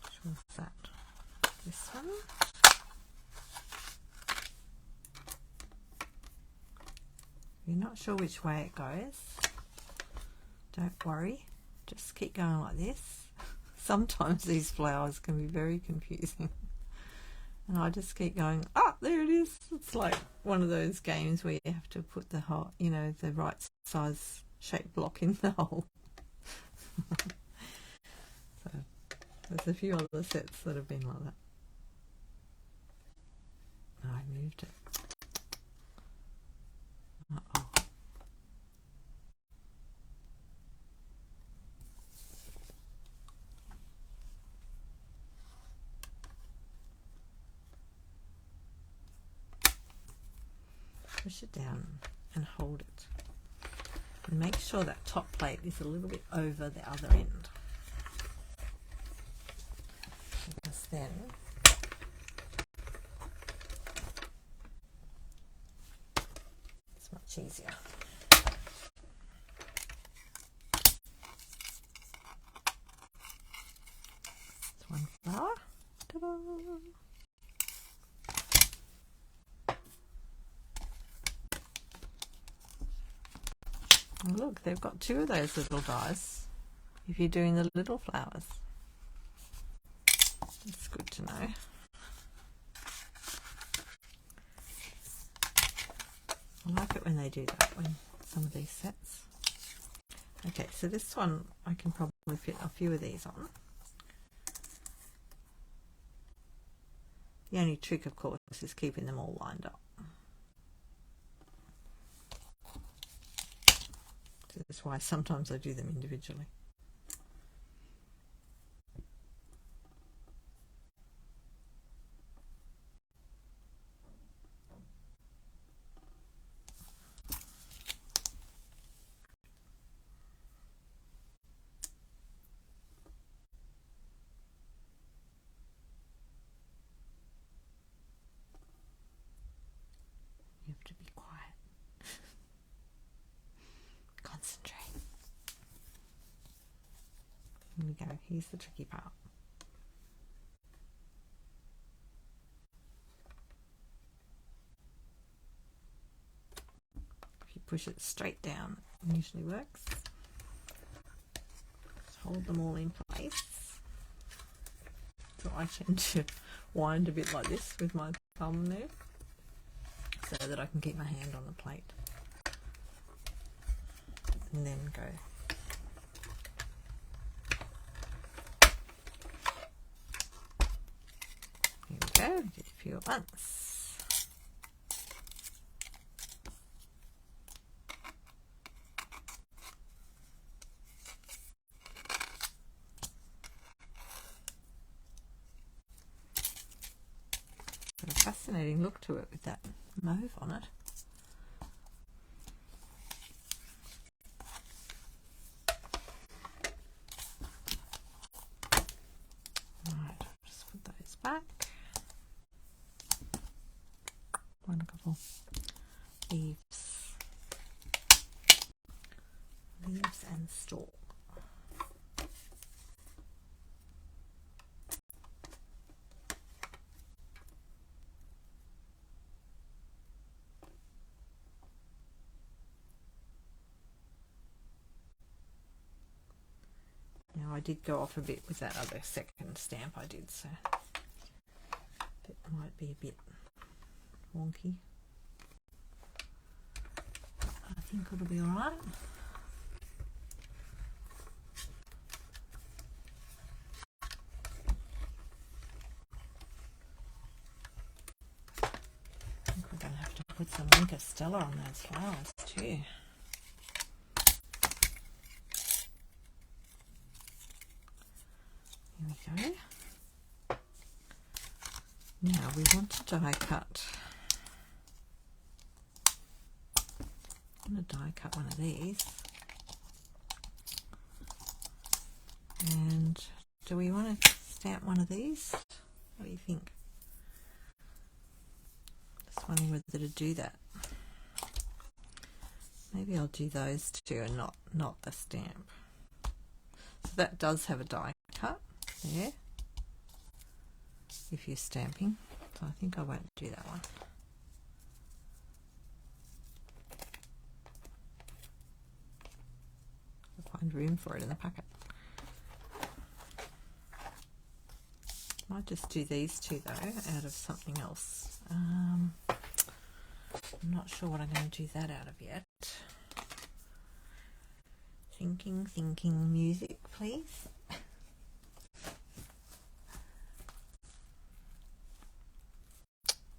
Which one's that? This one. If you're not sure which way it goes, don't worry. Just keep going like this. sometimes these flowers can be very confusing. And I just keep going, ah, there it is. It's like one of those games where you have to put the whole, you know, the right size shape block in the hole. So there's a few other sets that have been like that. Oh, I moved it. Uh-oh. Push it down and hold it. And make sure that top plate is a little bit over the other end. Because then it's much easier. It's one flower. Ta-da! Look, they've got two of those little guys if you're doing the little flowers. It's good to know. I like it when they do that, when some of these sets. Okay, so this one I can probably fit a few of these on. The only trick, of course, is keeping them all lined up. That's why sometimes I do them individually. You have to be quiet. Concentrate. Here we go. Here's the tricky part. If you push it straight down, it usually works. Just hold them all in place. So I tend to wind a bit like this with my thumb there, so that I can keep my hand on the plate. And then go. Here we go, did a few at once. Got a fascinating look to it with that mauve on it. Right, just put those back. One couple leaves, and stalk. Now I did go off a bit with that other second stamp I did, so it might be a bit wonky. I think it'll be alright. I think we're going to have to put some Winker Stella on those flowers too. Here we go. Now we want to die cut. I'm going to die cut one of these. And do we want to stamp one of these? What do you think? Just wondering whether to do that. Maybe I'll do those two and not the stamp. So that does have a die cut there if you're stamping, so I think I won't do that one. I'll find room for it in the packet. Might just do these two though, out of something else. I'm not sure what I'm going to do that out of yet. Thinking, music, please.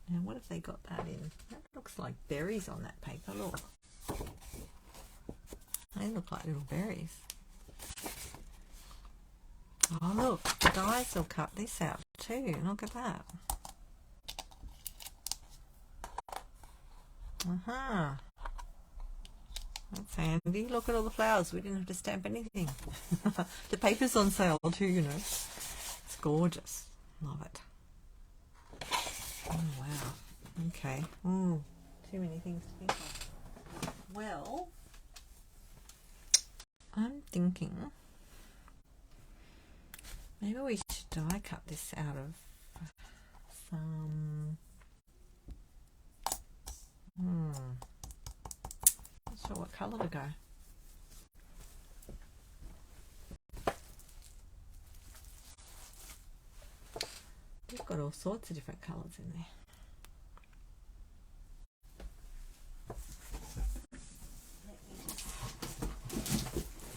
Now, what have they got that in? That looks like berries on that paper. Look. They look like little berries. Oh, look. The guys will cut this out too. Look at that. Aha. That's handy. Look at all the flowers. We didn't have to stamp anything. The paper's on sale too, you know. It's gorgeous. Love it. Oh, wow. Okay. Ooh, too many things to think of. Well, I'm thinking maybe we should die cut this out of some... Not sure what colour to go. You've got all sorts of different colours in there.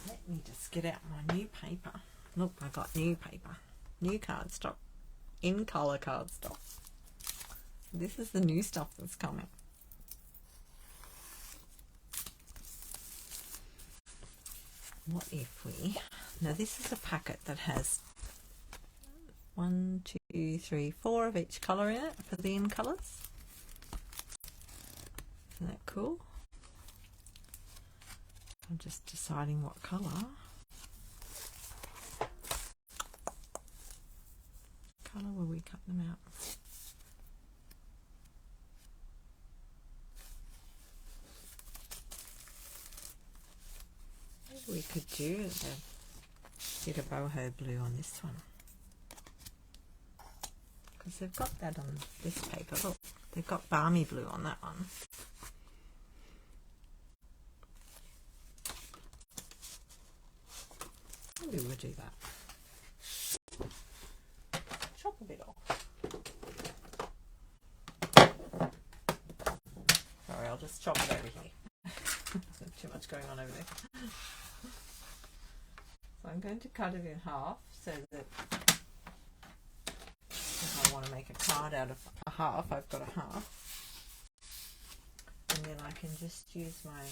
Let me just get out my new paper. Look, I got new paper. New cardstock. In colour cardstock. This is the new stuff that's coming. What if we... Now this is a packet that has 1, 2, 3, 4 of each colour in it for the in colours. Isn't that cool? I'm just deciding what colour. Colour will we cut them out? Maybe we could do a bit of boho blue on this one. Because they've got that on this paper. Look, they've got balmy blue on that one. Maybe we'll do that. Chop a bit off. Sorry, I'll just chop it over here. There's too much going on over there. So I'm going to cut it in half so that if I want to make a card out of a half, I've got a half. And then I can just use my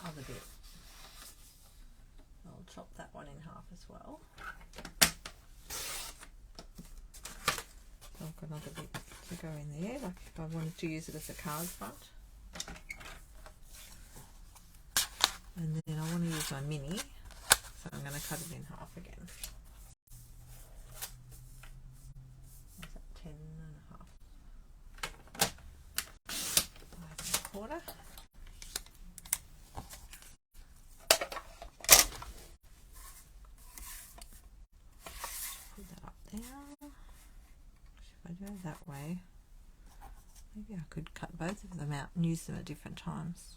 other bit. I'll chop that one in half as well. I've got another bit to go in there, like if I wanted to use it as a card front. And then I want to use my mini, so I'm going to cut it in half again. What's that, 10 and a half? 5 1/4. Put that up there. If I do it that way, maybe I could cut both of them out and use them at different times.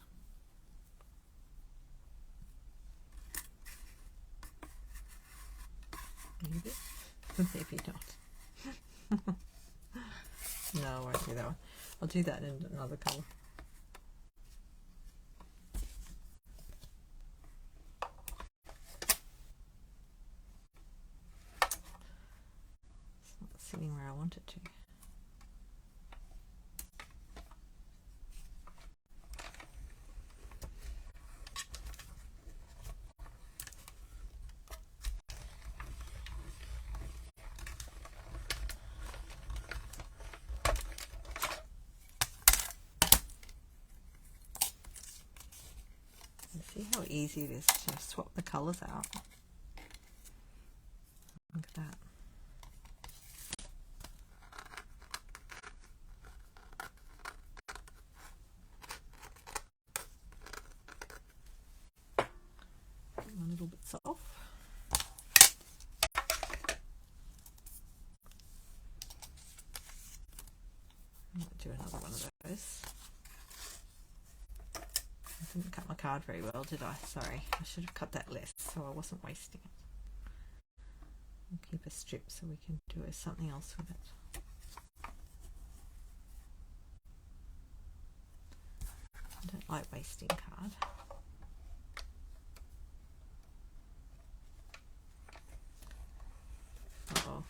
Maybe, maybe not. No, I won't do that one. I'll do that in another colour. It's not sitting where I want it to. See how easy it is to swap the colours out. Look at that. Get my little bits off. I might do another one of those. I didn't cut my card very well, did I? Sorry, I should have cut that less so I wasn't wasting it. We'll keep a strip so we can do something else with it. I don't like wasting card. Uh-oh.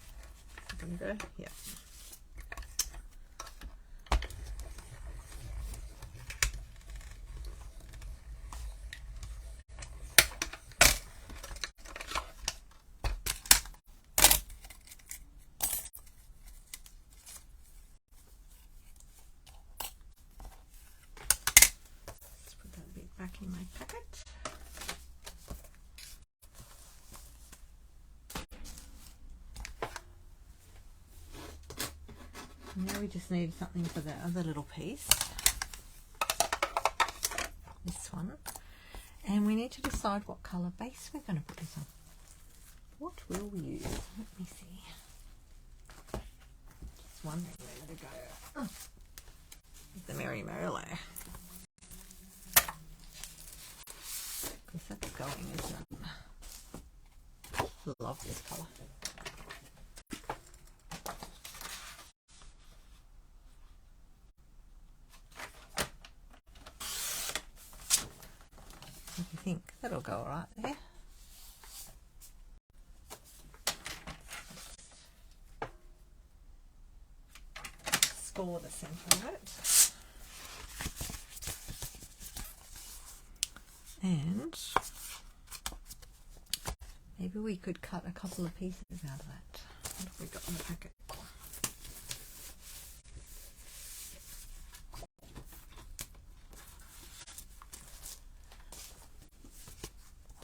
Gonna go? Yeah. Back in my packet. Now we just need something for the other little piece, this one, and we need to decide what colour base we're going to put this on. What will we use? Let me see. Just wondering where to go. Oh, the Merry Merrilo. Because that's going, isn't it? Love this colour. What do you think? That'll go all right there. Score the centre of it. And maybe we could cut a couple of pieces out of that. What have we got in the packet?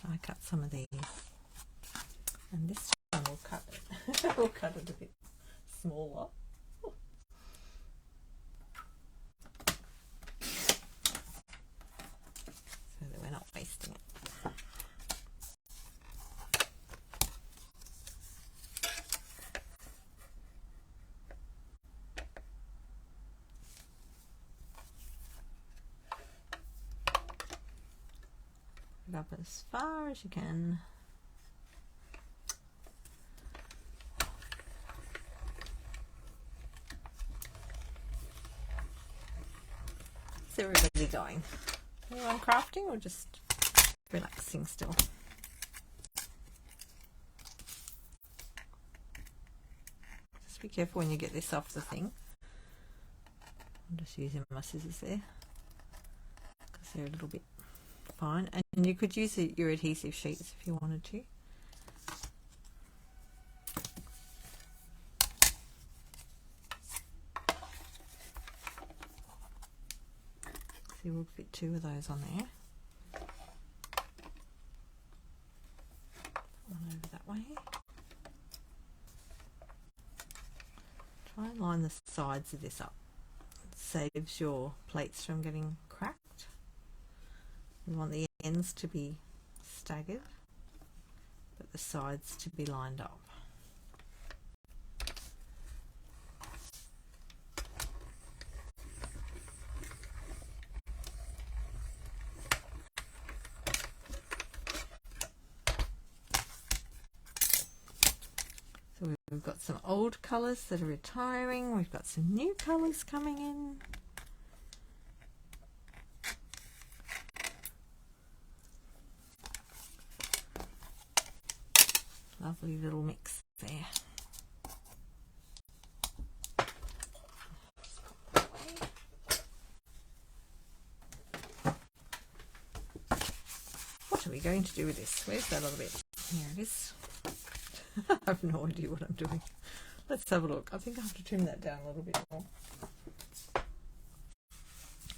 I cut some of these, and this one will cut it. We'll cut it a bit smaller. So that we're not wasting it. Up as far as you can. How's everybody going? Anyone crafting or just relaxing still? Just be careful when you get this off the thing. I'm just using my scissors there because they're a little bit fine, and you could use your adhesive sheets if you wanted to. So we'll fit 2 of those on there. One over that way. Try and line the sides of this up. It saves your plates from getting cracked. We want the ends to be staggered, but the sides to be lined up. So we've got some old colours that are retiring, we've got some new colours coming in. Lovely little mix there. What are we going to do with this? Where's that other bit? Here it is. I have no idea what I'm doing. Let's have a look. I think I have to trim that down a little bit more. I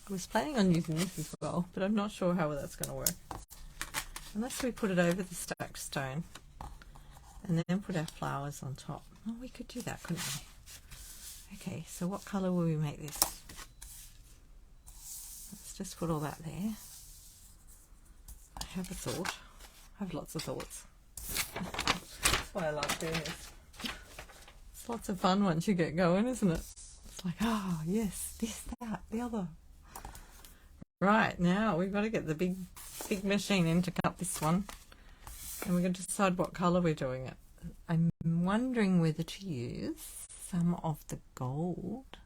was planning on using this as well, but I'm not sure how that's going to work. Unless we put it over the stacked stone and then put our flowers on top. Oh, we could do that, couldn't we? Okay, so what colour will we make this? Let's just put all that there. I have a thought. I have lots of thoughts. That's why I like doing this. It's lots of fun once you get going, isn't it? It's like, oh, yes, this, that, the other. Right, now we've got to get the big machine in to cut this one. And we're going to decide what colour we're doing it. I'm wondering whether to use some of the gold.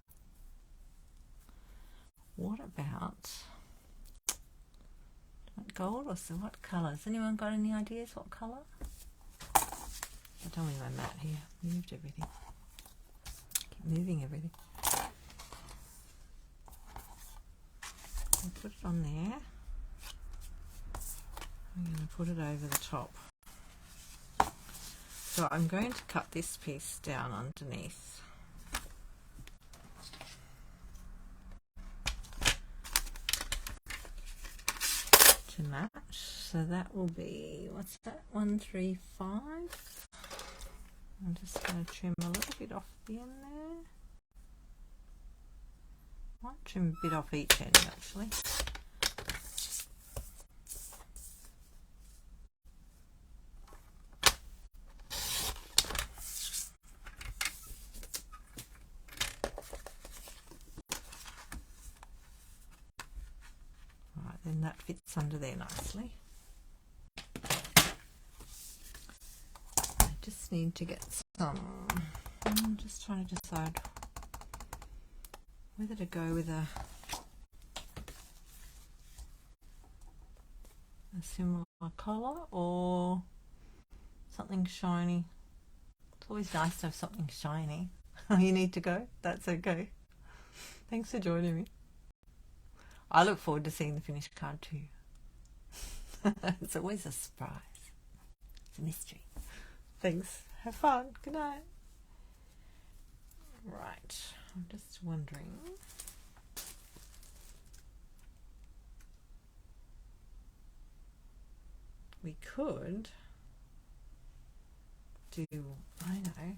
What about gold or so? What colours? Anyone got any ideas what colour? I don't want my mat here. Moved everything. Keep moving everything. I'll put it on there. I'm going to put it over the top. So I'm going to cut this piece down underneath. To match. So that will be, what's that? 135. I'm just going to trim a little bit off the end there. Might trim a bit off each end actually. Right, then that fits under there nicely. I just need to get some, I'm just trying to decide whether to go with a similar collar or something shiny. It's always nice to have something shiny. You need to go? That's okay. Thanks for joining me. I look forward to seeing the finished card too. It's always a surprise. It's a mystery. Thanks. Have fun. Good night. Right. I'm just wondering. We could do, I know,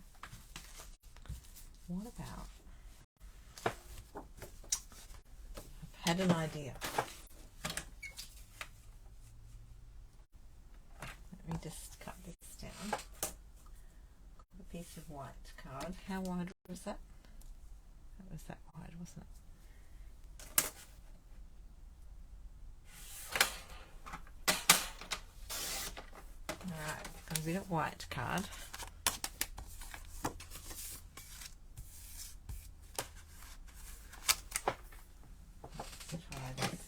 what about, I've had an idea. Let me just cut this down. Got a piece of white card. How wide was that? That was that wide, wasn't it? Alright, got a bit of white card. Let's try this.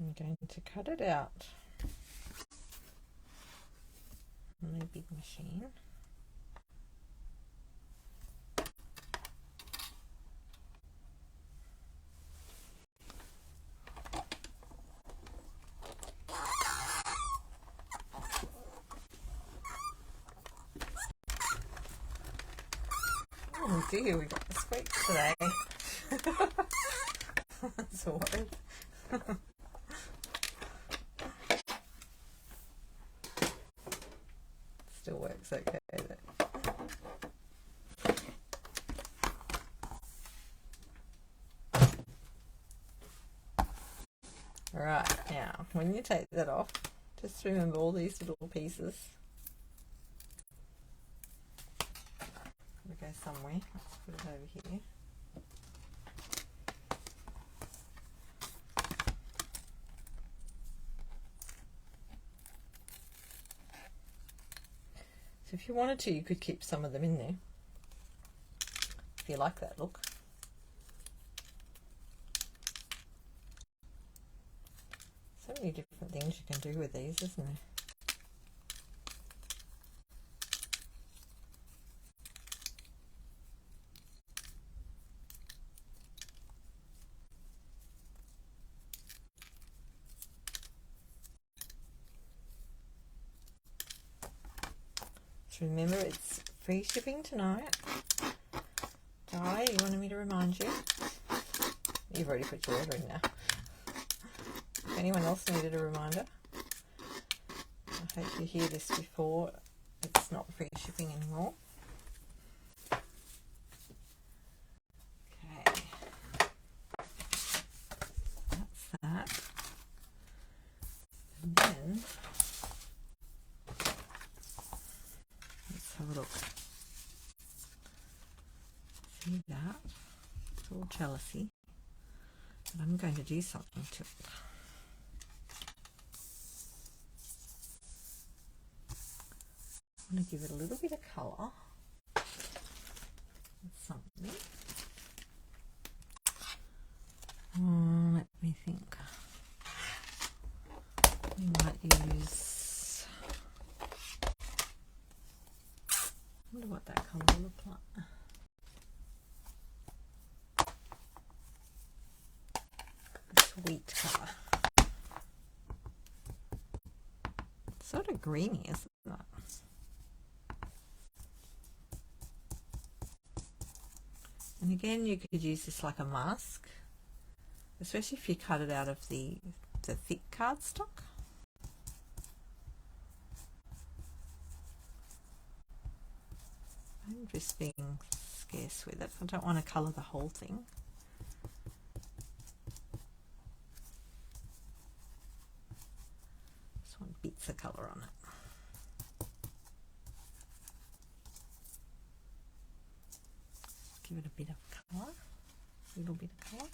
I'm going to cut it out on a big machine. Oh dear, we got the squeaks today. That's a word. Still works okay though. Alright, now when you take that off, just remember all these little pieces. We go somewhere. Let's put it over here. So if you wanted to, you could keep some of them in there, if you like that look. So many different things you can do with these, isn't there? Remember, it's free shipping tonight. Di, you wanted me to remind you? You've already put your order in now. If anyone else needed a reminder, I hope you hear this before it's not free shipping anymore. Okay. That's that. have a look. See that? It's all jealousy. But I'm going to do something to it. I'm going to give it a little bit of colour. Something. Let me think. We might use. I wonder what that colour will look like. Sweet colour. Sort of greeny, isn't it? And again, you could use this like a mask, especially if you cut it out of the thick cardstock. I'm just being scarce with it. I don't want to colour the whole thing. Just want bits of colour on it. Give it a bit of colour, a little bit of colour.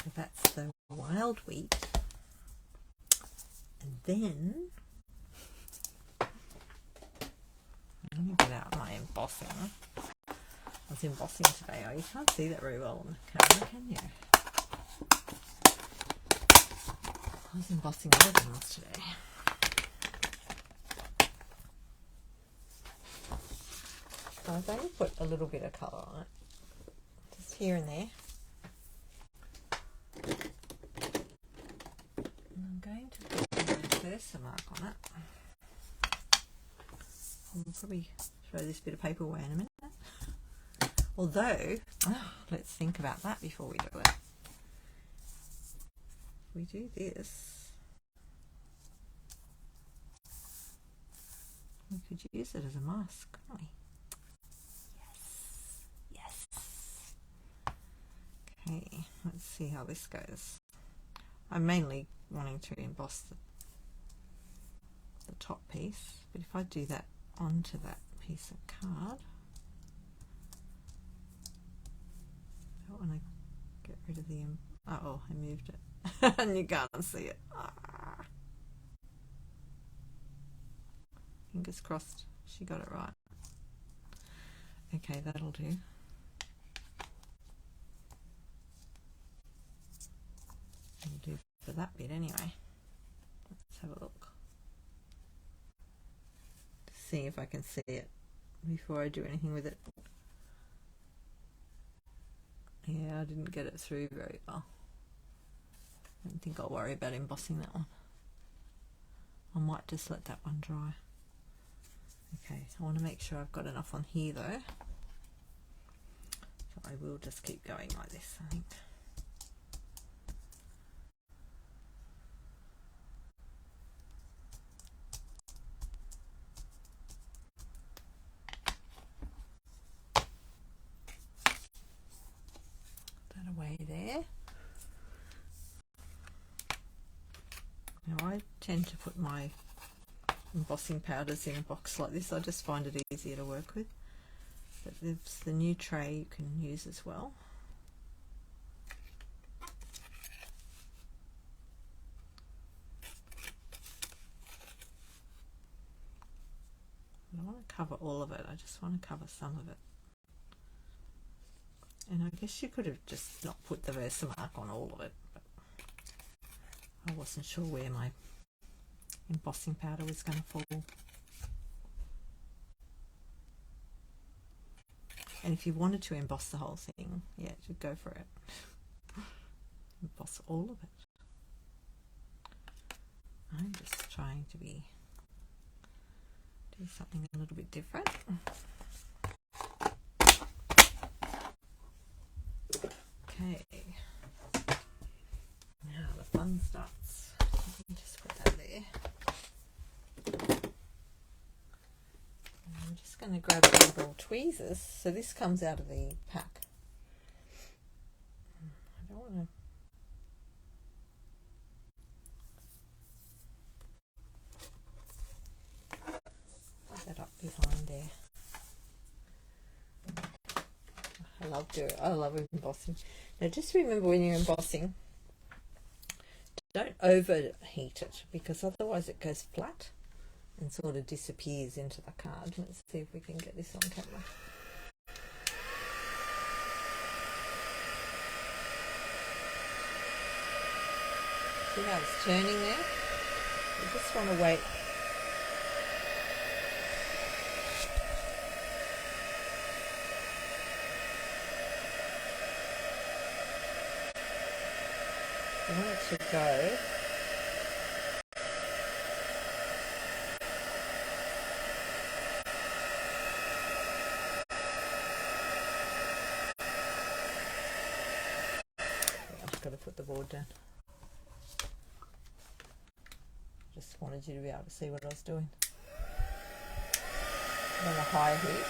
So that's the wild wheat. And then, let me get out my embossing. I was embossing today. Oh, you can't see that very well on the camera, can you? I was embossing other things today. So I've only put a little bit of colour on it, just here and there. And I'm going to put a Versamark on it. I'll probably throw this bit of paper away in a minute. Although, let's think about that before we do it. If we do this, we could use it as a mask, couldn't we? Okay, let's see how this goes. I'm mainly wanting to emboss the top piece, but if I do that onto that piece of card, I don't want to get rid of the, oh, I moved it and you can't see it. Fingers crossed she got it right. Okay, that'll do. Do for that bit anyway. Let's have a look. See if I can see it before I do anything with it. Yeah, I didn't get it through very well. I don't think I'll worry about embossing that one. I might just let that one dry. Okay, I want to make sure I've got enough on here though. So I will just keep going like this, I think. Away there. Now I tend to put my embossing powders in a box like this. I just find it easier to work with. But there's the new tray you can use as well. I don't want to cover all of it. I just want to cover some of it. And I guess you could have just not put the Versamark on all of it, but I wasn't sure where my embossing powder was going to fall. And if you wanted to emboss the whole thing, yeah, just go for it. Emboss all of it. I'm just trying to do something a little bit different. Okay, now the fun starts. Let me just put that there. And I'm just going to grab the little tweezers. So this comes out of the pack. I don't want to I love embossing. Now just remember, when you're embossing, don't overheat it, because otherwise it goes flat and sort of disappears into the card. Let's see if we can get this on camera. See how it's turning there? You just want to wait. You want it to go. I've just got to put the board down. Just wanted you to be able to see what I was doing. On a high heat.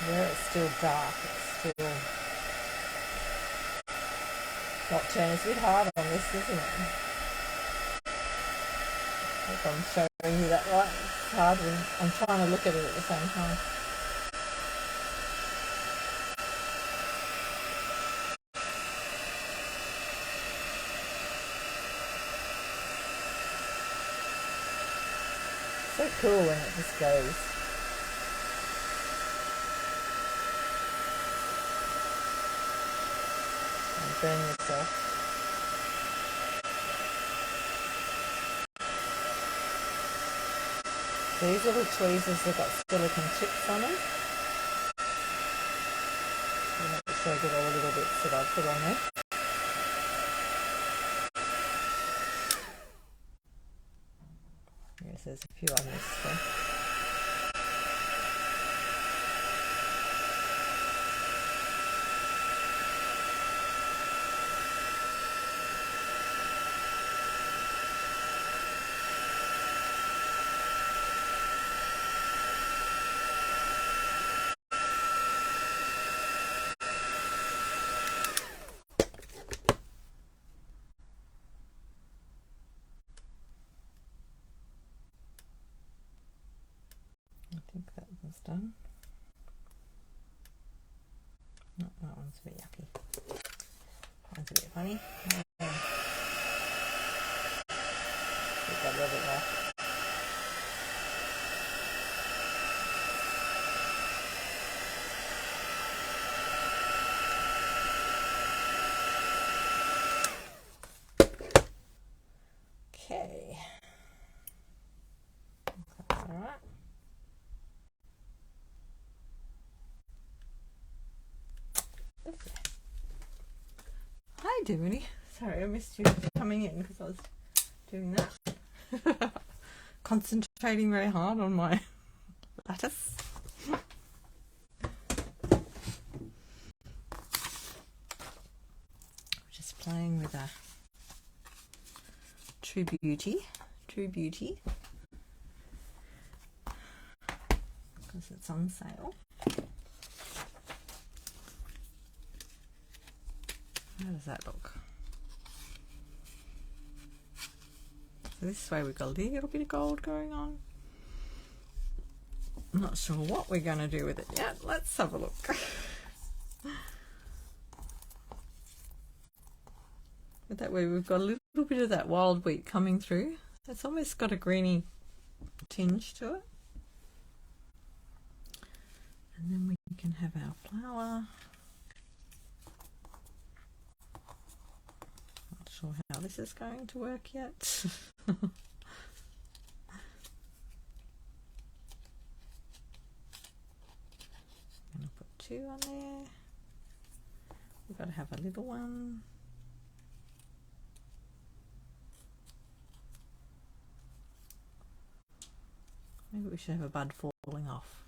Where it's still dark, it's still not turning. It's a bit hard on this, isn't it? I hope I'm showing you that right. It's hard when I'm trying to look at it at the same time. So cool when it just goes. Burn yourself. These little tweezers have got silicone chips on them. You have to show get all the little bits that I put on there. Yes, there's a few on this there. I think that one's done. No, that one's a bit yucky. That one's a bit funny. We've got a little bit more. Okay. That's all right. Hi, Dimity. Sorry, I missed you coming in because I was doing that. Concentrating very hard on my lattice. Just playing with a True Beauty, because it's on sale. How does that look? So this way we've got a little bit of gold going on. I'm not sure what we're going to do with it yet. Let's have a look. But that way we've got a little bit of that wild wheat coming through. It's almost got a greeny tinge to it. And then we can have our flower. Not sure how this is going to work yet. I'm going to put 2 on there. We've got to have a little one. Maybe we should have a bud falling off.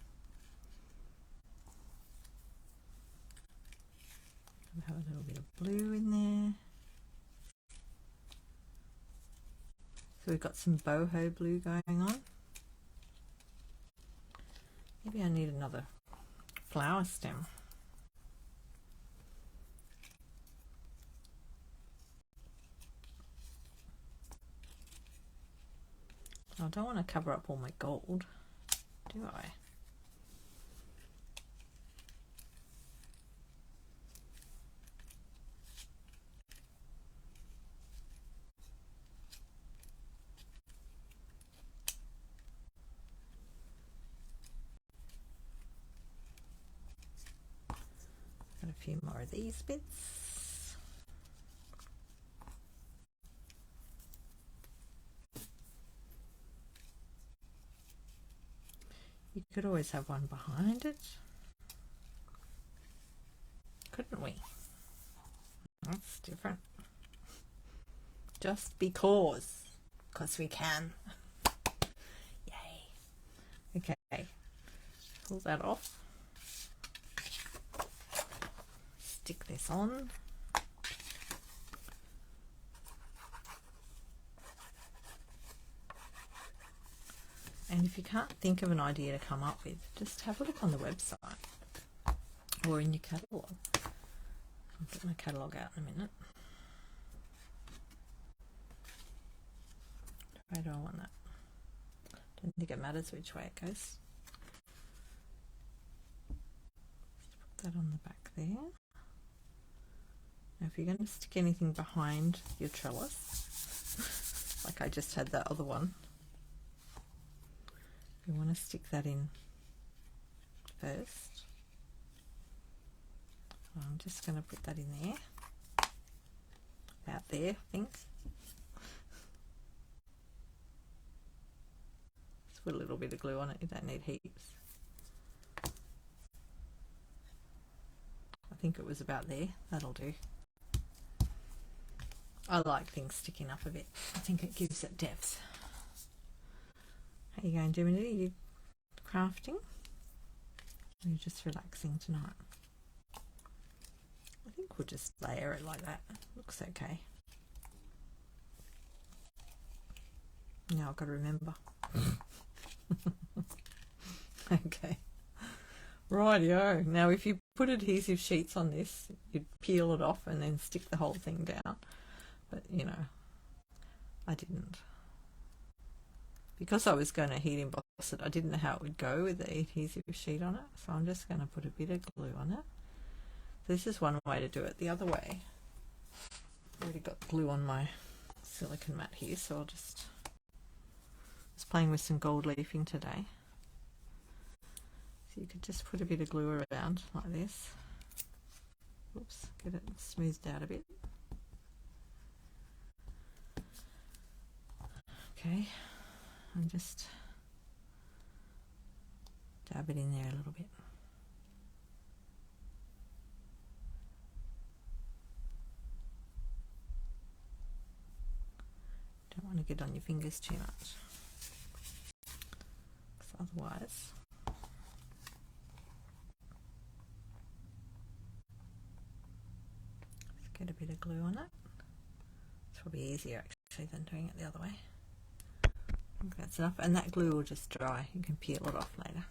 have a little bit of blue in there. So we've got some boho blue going on. Maybe I need another flower stem. I don't want to cover up all my gold, do I? Got a few more of these bits. You could always have one behind it, couldn't we? That's different. Just because we can. Yay. Okay, pull that off. Stick this on. And if you can't think of an idea to come up with, just have a look on the website or in your catalogue. I'll get my catalogue out in a minute. Where do I want that? Don't think it matters which way it goes. Just put that on the back there. Now if you're going to stick anything behind your trellis, like I just had that other one, you want to stick that in first. So I'm just going to put that in there, about there, I think. Just put a little bit of glue on it, you don't need heaps. I think it was about there, that'll do. I like things sticking up a bit, I think it gives it depth. How are you going, Divinity? Are you crafting? Or are you just relaxing tonight? I think we'll just layer it like that. Looks okay. Now I've got to remember. Okay. Rightio. Now if you put adhesive sheets on this, you'd peel it off and then stick the whole thing down. But, you know, I didn't. Because I was going to heat emboss it, I didn't know how it would go with the adhesive sheet on it. So I'm just going to put a bit of glue on it. This is one way to do it. The other way, I've already got glue on my silicone mat here, so I'll just... I was playing with some gold leafing today. So you could just put a bit of glue around like this. Oops, get it smoothed out a bit. Okay, and just dab it in there a little bit. Don't want to get on your fingers too much, because otherwise just get a bit of glue on it. It's probably easier actually than doing it the other way. I think that's enough, and that glue will just dry. You can peel it off later.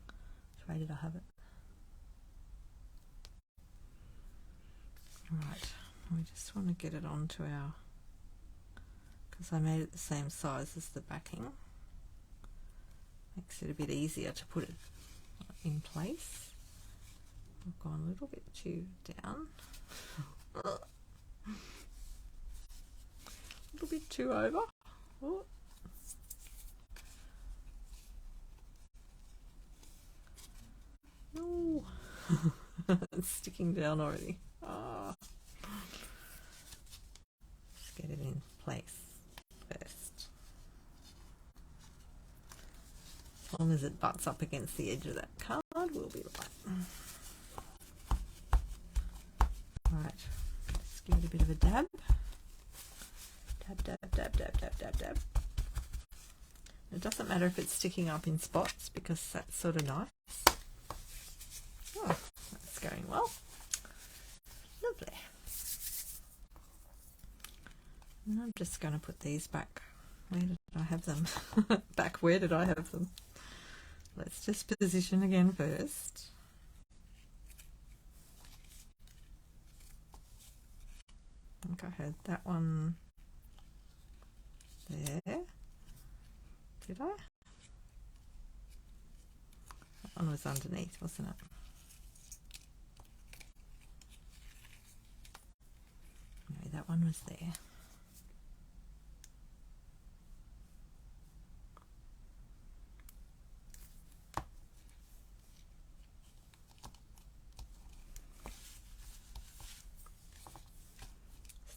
Which way did I have it? Right, we just want to get it onto our, because I made it the same size as the backing. Makes it a bit easier to put it in place. I've gone a little bit too down. A little bit too over. Oh. No. It's sticking down already. Ah. Just get it in place first. As long as it butts up against the edge of that card, we'll be right. Alright, just give it a bit of a dab. Dab, dab, dab, dab, dab, dab, dab. It doesn't matter if it's sticking up in spots because that's sort of nice. Oh, that's going well. And I'm just going to put these back. Where did I have them? Back where did I have them? Let's just position again first. I think I had that one there. Did I? That one was underneath, wasn't it? No, that one was there.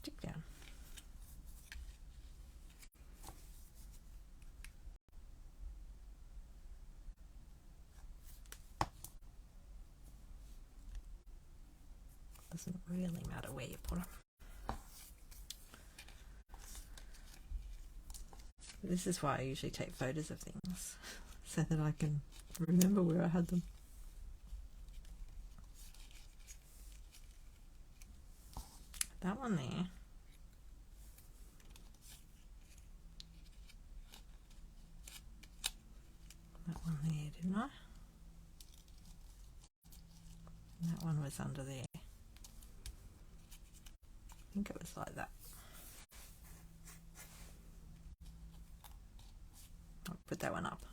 Stick down. Doesn't really matter where you put them. This is why I usually take photos of things, so that I can remember where I had them. That one there. That one there, didn't I? And that one was under there. I think it was like that. I'll put that one up.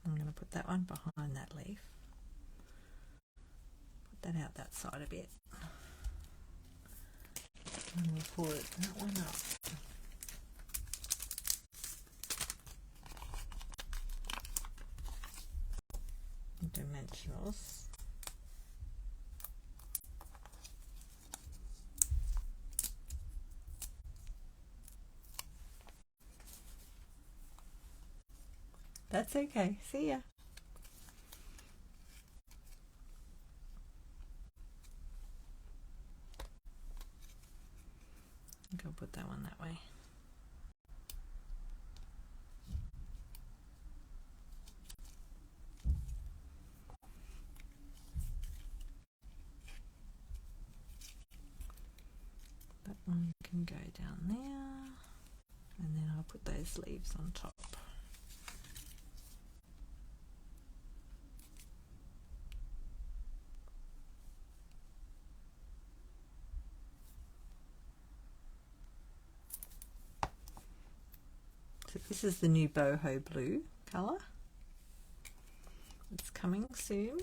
I'm going to put that one behind that leaf. Put that out that side a bit. And we'll put that one up. Dimensionals. That's okay. See ya. I think I'll put that one that way. That one can go down there, and then I'll put those leaves on top. So this is the new boho blue colour. It's coming soon.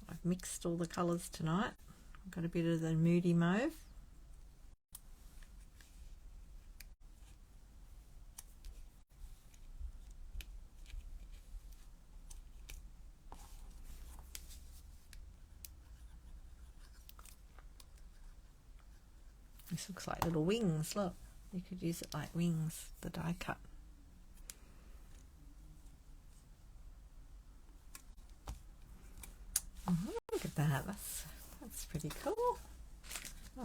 I've mixed all the colours tonight. I've got a bit of the moody mauve. This looks like little wings, look. You could use it like wings, the die cut. Look at that, that's pretty cool. Oh,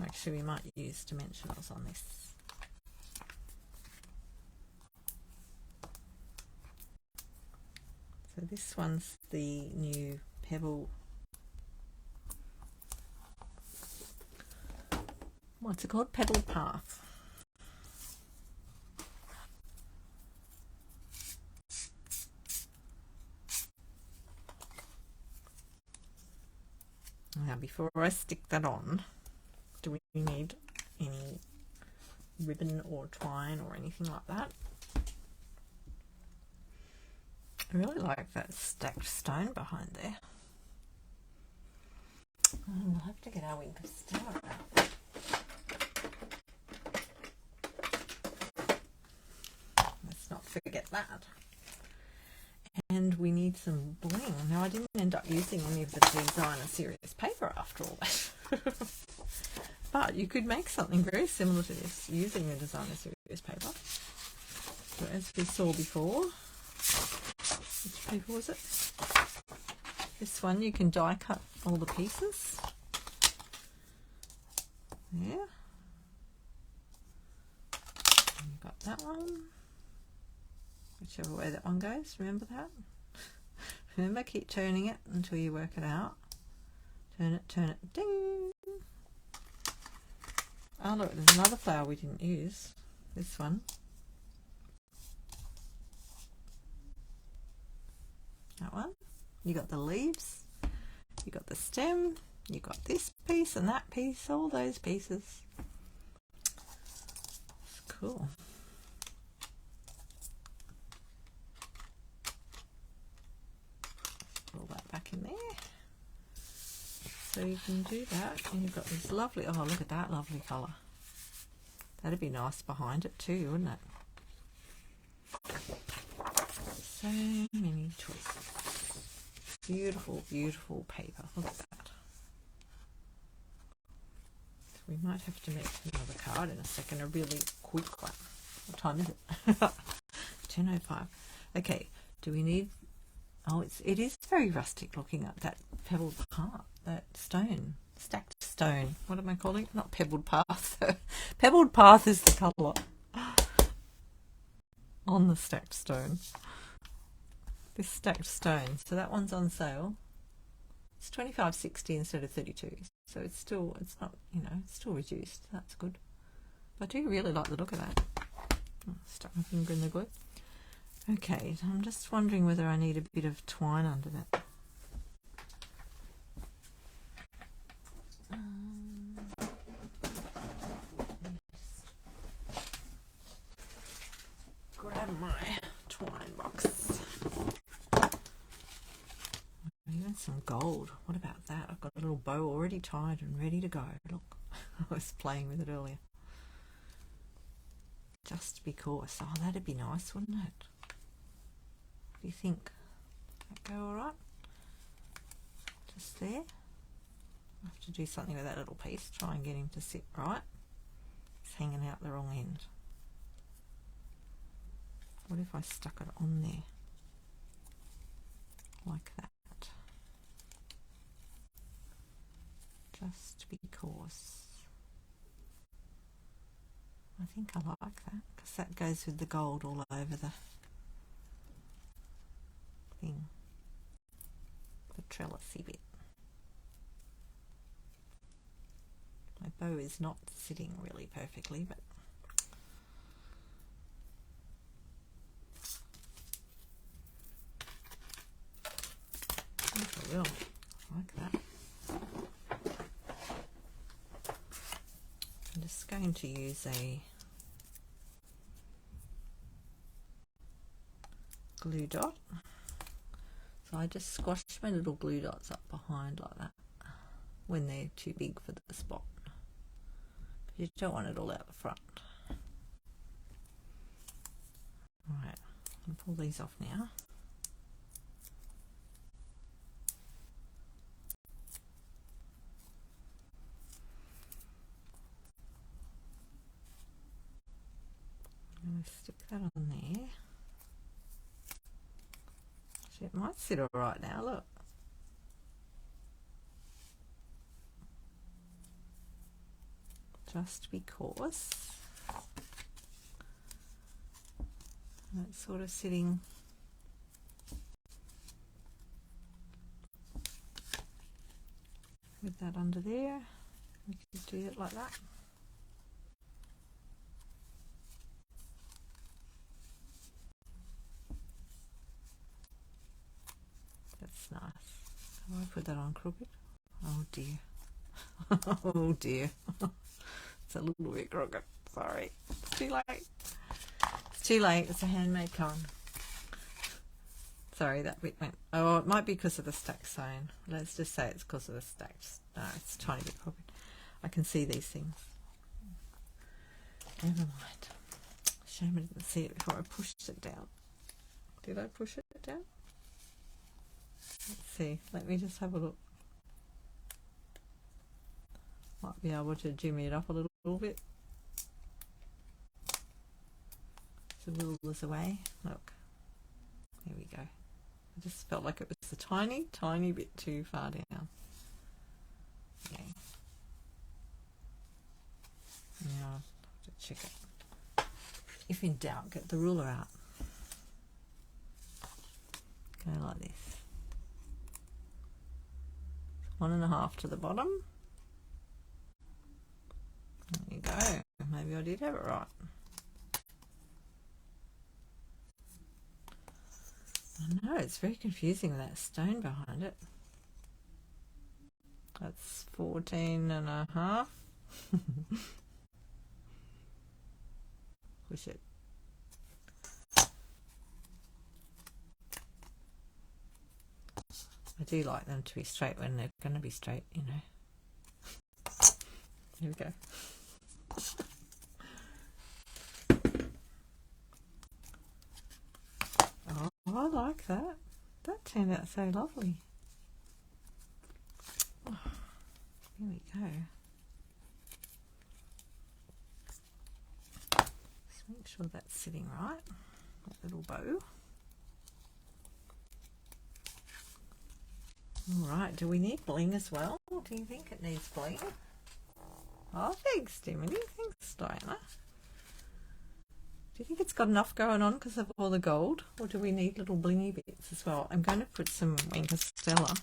actually we might use dimensionals on this. So this one's the new pebble. What's it called? Petal Path. Now before I stick that on, do we need any ribbon or twine or anything like that? I really like that stacked stone behind there. We'll have to get our wing of star out. Let's not forget that. And we need some bling. Now I didn't end up using any of the designer series paper after all that. But you could make something very similar to this using the designer series paper. So as we saw before, which paper was it? This one, you can die cut all the pieces. Yeah. that one, whichever way that one goes. Remember that? Remember, keep turning it until you work it out. Turn it, ding! Oh look, there's another flower we didn't use. This one. That one. You got the leaves, you got the stem, you got this piece and that piece, all those pieces. It's cool. Put all that back in there. So you can do that, and you've got this lovely, oh look at that lovely colour. That'd be nice behind it too, wouldn't it? So many choices. Beautiful, beautiful paper. Look at that. So we might have to make another card in a second, a really quick one. What time is it? 10:05. Okay, do we need... Oh, it is very rustic looking at that pebbled part, that stone, stacked stone. What am I calling it? Not pebbled path. Pebbled path is the colour on the stacked stone. This stacked stone. So that one's on sale. It's $25.60 instead of $32. So it's still, it's not, you know, it's still reduced. That's good. But I do really like the look of that. Oh, stuck my finger in the glue. Okay, I'm just wondering whether I need a bit of twine under that. Grab my twine box. Even some gold. What about that? I've got a little bow already tied and ready to go. Look, I was playing with it earlier. Just because. Oh, that'd be nice, wouldn't it? What do you think? That go all right? Just there. I have to do something with that little piece. Try and get him to sit right. It's hanging out the wrong end. What if I stuck it on there? Like that. Just because. I think I like that because that goes with the gold all over the thing, the trellisy bit. My bow is not sitting really perfectly, but I think I will. I like that. I'm just going to use a glue dot. So I just squash my little glue dots up behind like that when they're too big for the spot. But you don't want it all out the front. Alright, I'll pull these off now. I'm going to stick that on there. Actually, it might sit all right now, look. Just because it's sort of sitting with that under there. You could do it like that. That's nice. Have I put that on crooked? Oh dear. Oh dear. It's a little bit crooked. Sorry. It's too late. It's too late. It's a handmade cone. Sorry, that bit went. Oh, it might be because of the stacked stone. Let's just say it's because of the stacked. No, it's a tiny bit crooked. I can see these things. Never mind. Shame I didn't see it before I pushed it down. Did I push it down? Let's see. Let me just have a look. Might be able to jimmy it up a little bit. So wiggle away. Look. There we go. I just felt like it was a tiny, tiny bit too far down. Okay. Now I have to check it. If in doubt, get the ruler out. Go like this. 1.5 to the bottom. There you go. Maybe I did have it right. I know, it's very confusing with that stone behind it. That's 14.5. Push it. I do like them to be straight when they're going to be straight, you know. Here we go. Oh, I like that. That turned out so lovely. Oh, here we go. Just make sure that's sitting right. That little bow. Alright, do we need bling as well? Do you think it needs bling? Oh, thanks, Dimity. Thanks, Diana. Do you think it's got enough going on because of all the gold? Or do we need little blingy bits as well? I'm going to put some Winker Stella.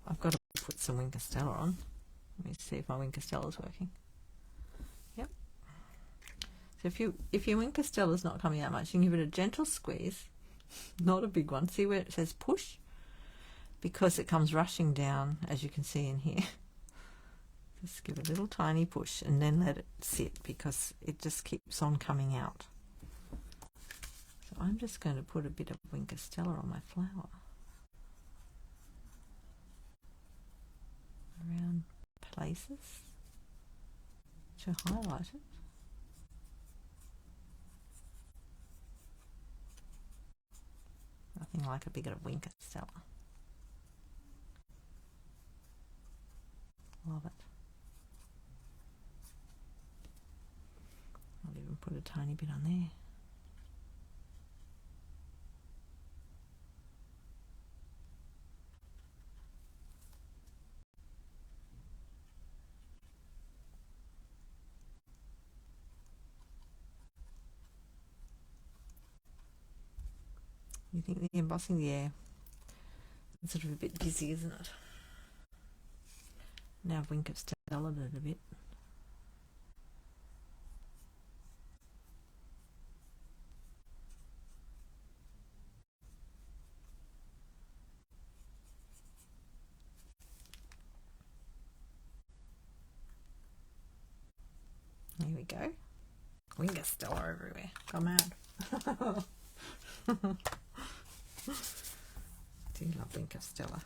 I've got to put some Winker Stella on. Let me see if my Winker Stella's working. Yep. So if your Winker Stella's not coming out much, you can give it a gentle squeeze. Not a big one. See where it says push? Because it comes rushing down, as you can see in here. Just give it a little tiny push and then let it sit because it just keeps on coming out. So I'm just going to put a bit of Winker Stella on my flower. Around places to highlight it. Nothing like a bit of Winker Stella. Love it. I'll even put a tiny bit on there. You think the embossing? Yeah. It's sort of a bit busy, isn't it? Now Winker Stella it a bit. Here we go. Winker Stella everywhere. Come out. Do love Winker Stella.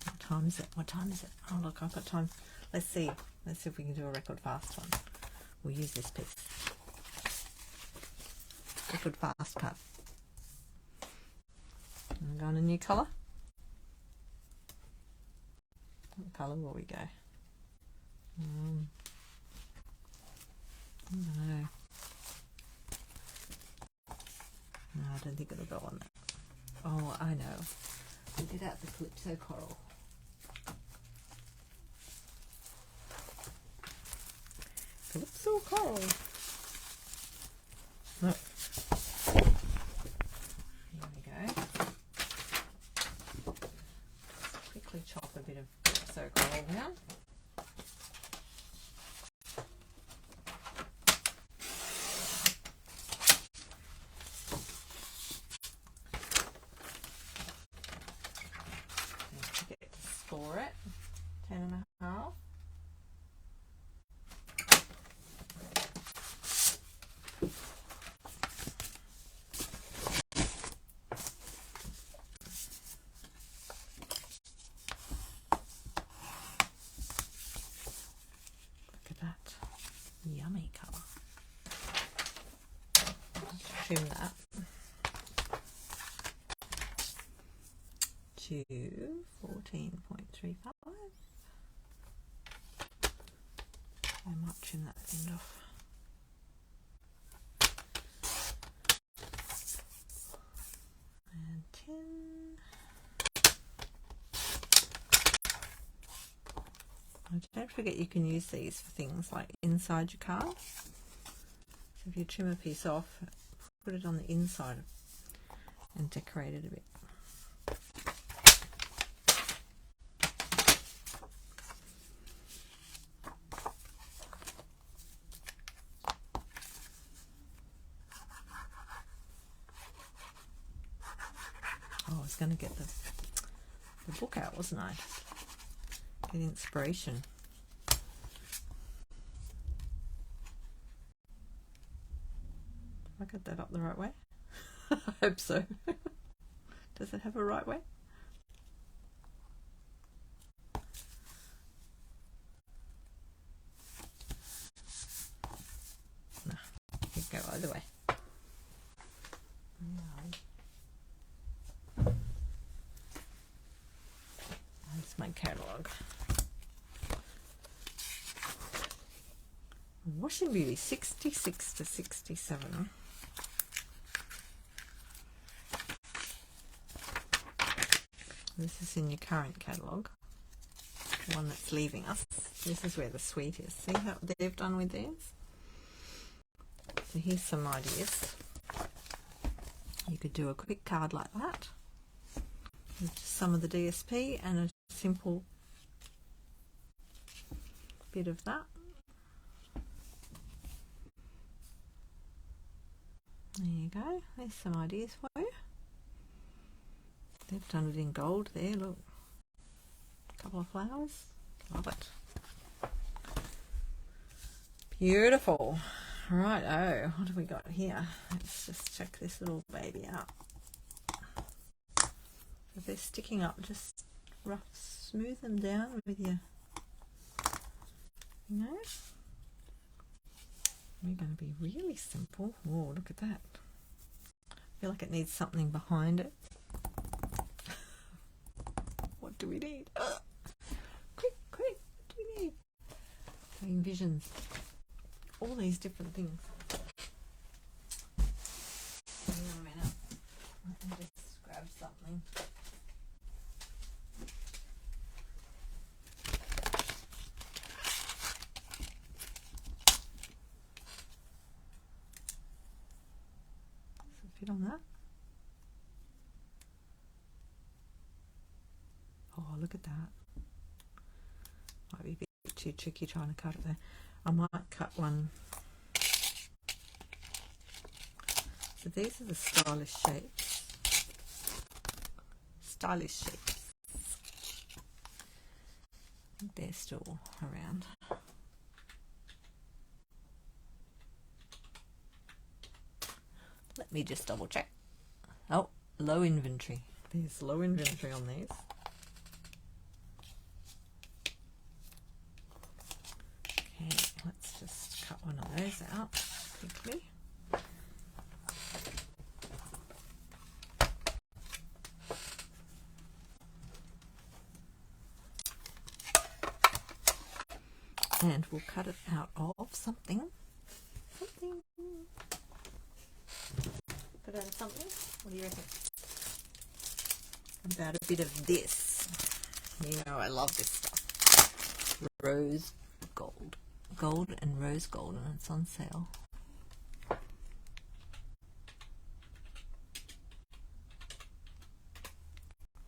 What time is it? What time is it? Oh look, I've got time. Let's see. Let's see if we can do a record fast one. We'll use this piece. Record fast cut. I'm going a new colour. What colour will we go? I don't know. No, I don't think it'll go on that. Oh, I know. We'll get out the Calypso Coral. Calypso Coral. Look. Here we go. Quickly chop a bit of Calypso Coral down. For it, 10.5. Look at that, yummy colour. Trim that to 14.35. I might trim that end off. And 10. I don't forget you can use these for things like inside your card. So if you trim a piece off, put it on the inside and decorate it a bit. Oh, I was going to get the book out, wasn't I? Get inspiration. Did I get that up the right way? I hope so. Does it have a right way? No, it can go either way. That's my catalogue. Washing Beauty 66 to 67. This is in your current catalogue, the one that's leaving us. This is where the suite is. See how they've done with theirs? So here's some ideas. You could do a quick card like that, with just some of the DSP and a simple bit of that. There you go. There's some ideas for you. They've done it in gold there, look. A couple of flowers. Love it. Beautiful. Right, oh, what have we got here? Let's just check this little baby out. If they're sticking up, just rough, smooth them down with your finger. We're going to be really simple. Oh, look at that. I feel like it needs something behind it. What do we need? Quick, quick, what do we need? So he envisions all these different things. Hang on a minute. Let me just grab something. Does it fit on that? Oh, look at that. Might be a bit too tricky trying to cut it there. I might cut one. So these are the stylish shapes. Stylish shapes. I think they're still around. Let me just double check. Oh, low inventory. There's low inventory on these. Let's just cut one of those out quickly. And we'll cut it out of something. Put it on something? What do you reckon? About a bit of this. You know I love this stuff. Rose gold. Gold and rose gold, and it's on sale.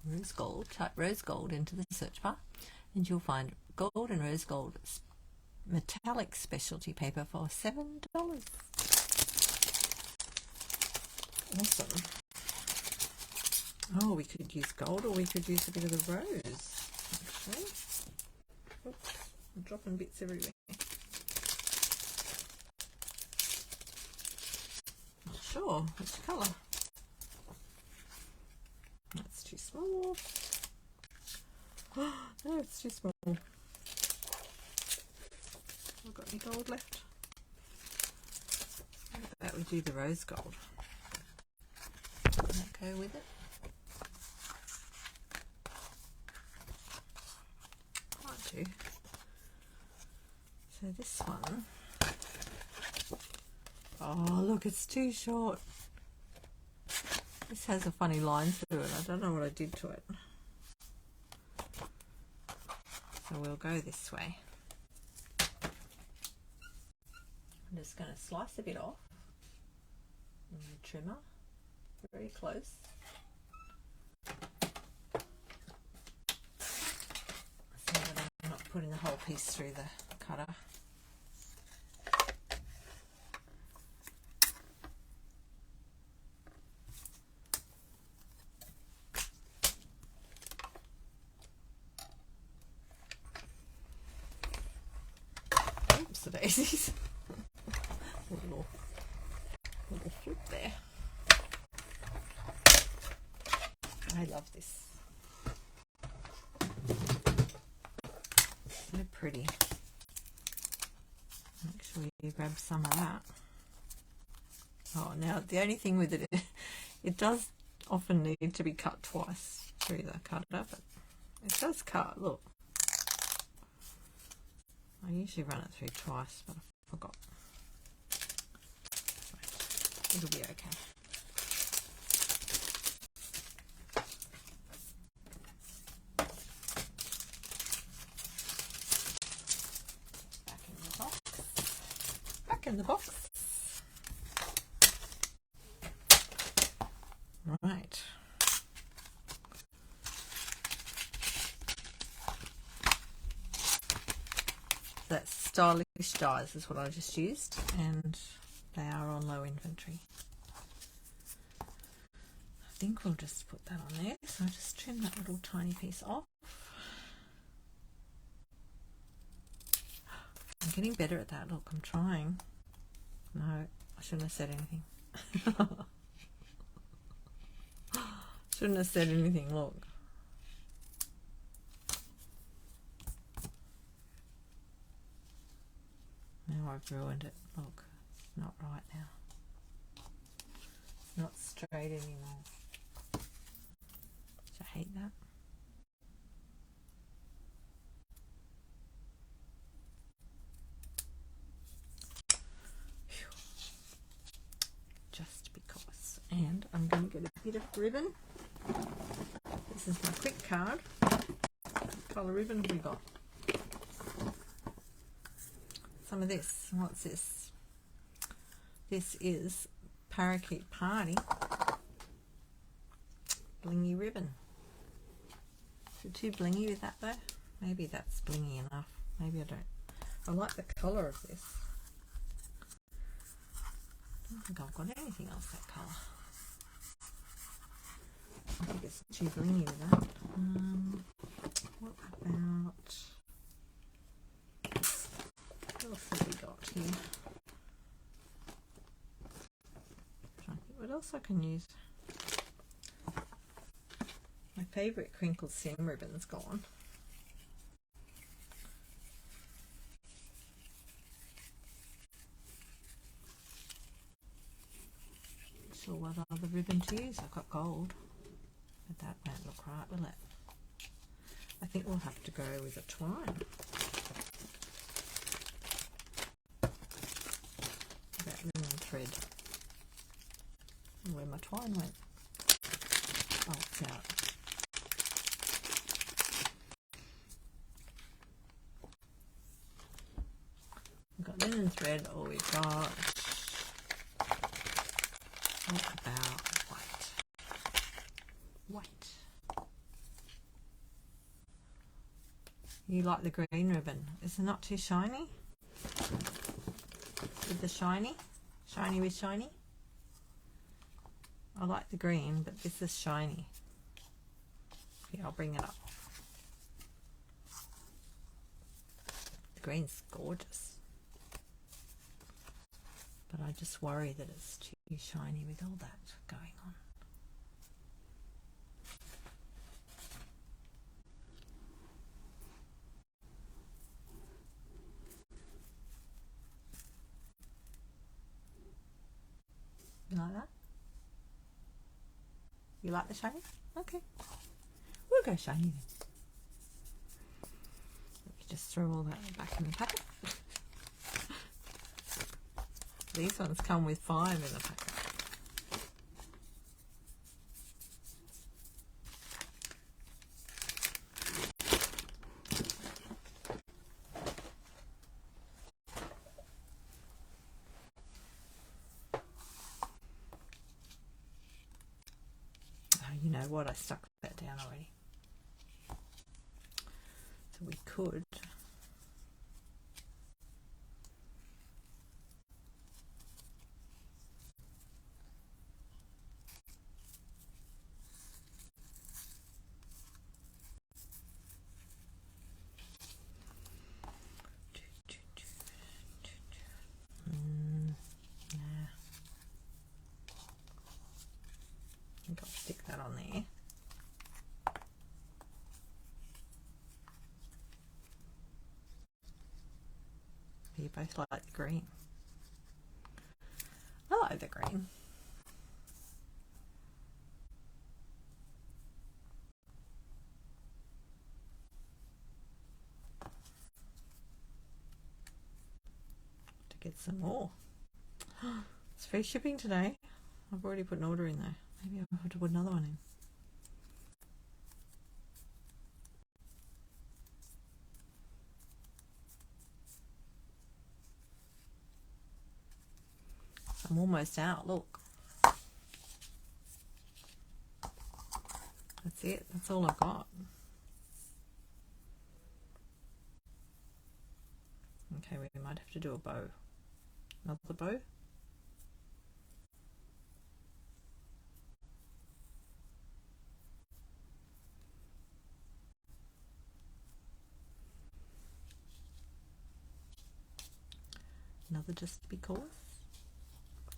Rose gold. Type rose gold into the search bar and you'll find gold and rose gold metallic specialty paper for $7. Awesome. Oh, we could use gold, or we could use a bit of the rose, actually. Oops, I'm dropping bits everywhere. Not sure which colour. That's too small. No, it's too small. I've got any gold left. How about we do the rose gold? Does that go with it? Might do. So this one. Oh, look, it's too short. This has a funny line through it. I don't know what I did to it. So we'll go this way. I'm just going to slice a bit off with the trimmer, very close. So that I'm not putting the whole piece through the cutter. Oops, the daisies. little flip there. I love this. So pretty. Make sure you grab some of that. Oh, now the only thing with it, it does often need to be cut twice through the cutter, but it does cut. Look, I usually run it through twice, but I forgot. It'll be okay. Back in the box. Right. That's Stylish Dies is what I just used, and they are on low inventory. I think we'll just put that on there. So I just trim that little tiny piece off. I'm getting better at that. Look, I'm trying. No, I shouldn't have said anything. Shouldn't have said anything, look. Now I've ruined it. Look, it's not right now. It's not straight anymore. I hate that. Whew. Just because. And I'm going to get a bit of ribbon. This is my quick card. What colour ribbon have we got? Some of this. What's this? This is Parakeet Party blingy ribbon. Is it too blingy with that though? Maybe that's blingy enough. Maybe I don't. I like the colour of this. I don't think I've got anything else that colour. I think it's too blingy with that. What about... What else have we got here? I'm trying to think what else I can use. My favourite crinkled seam ribbon's gone. Not sure what other ribbon to use. I've got gold, but that won't look right, will it? I think we'll have to go with a twine. That linen thread. Where my twine went. Oh, it's out. We've got linen thread, or we've got, what about white? White. You like the green ribbon. Is it not too shiny? With the shiny? Shiny with shiny? I like the green, but this is shiny. Yeah, I'll bring it up. The green's gorgeous. But I just worry that it's too shiny with all that going on. You like that? You like the shiny? Okay. We'll go shiny then. Let me just throw all that back in the packet. These ones come with 5 in the packet. know what, I stuck that down already. So we could I think I'll stick that on there. You both like the green. I like the green. To get some more. It's free shipping today. I've already put an order in though. Maybe I'll have to put another one in. I'm almost out, look. That's it, that's all I've got. Okay, we might have to do a bow. Another bow. Another just because.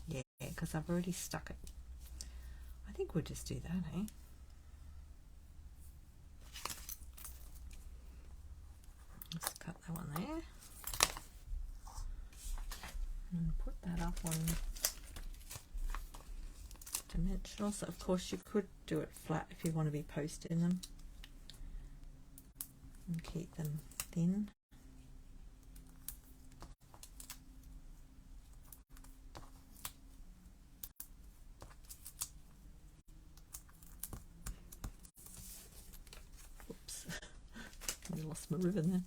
Yeah, because I've already stuck it. I think we'll just do that, eh? Let's cut that one there. And put that up on dimensional. So of course you could do it flat if you want to be posting them. And keep them thin. I lost my ribbon then.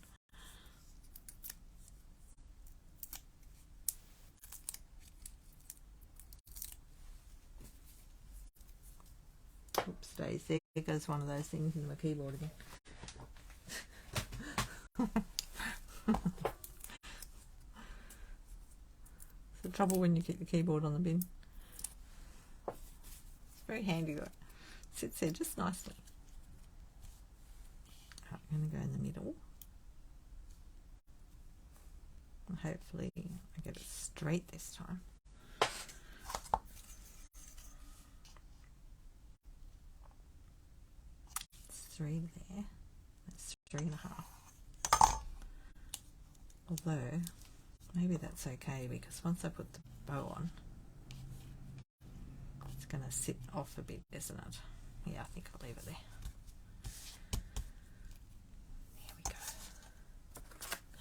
Oops, days. There goes one of those things in my keyboard again. It's the trouble when you keep the keyboard on the bin. It's very handy though. It sits there just nicely. I'm going to go in the middle. And hopefully I get it straight this time. It's 3 there. That's 3.5. Although, maybe that's okay because once I put the bow on, it's going to sit off a bit, isn't it? Yeah, I think I'll leave it there.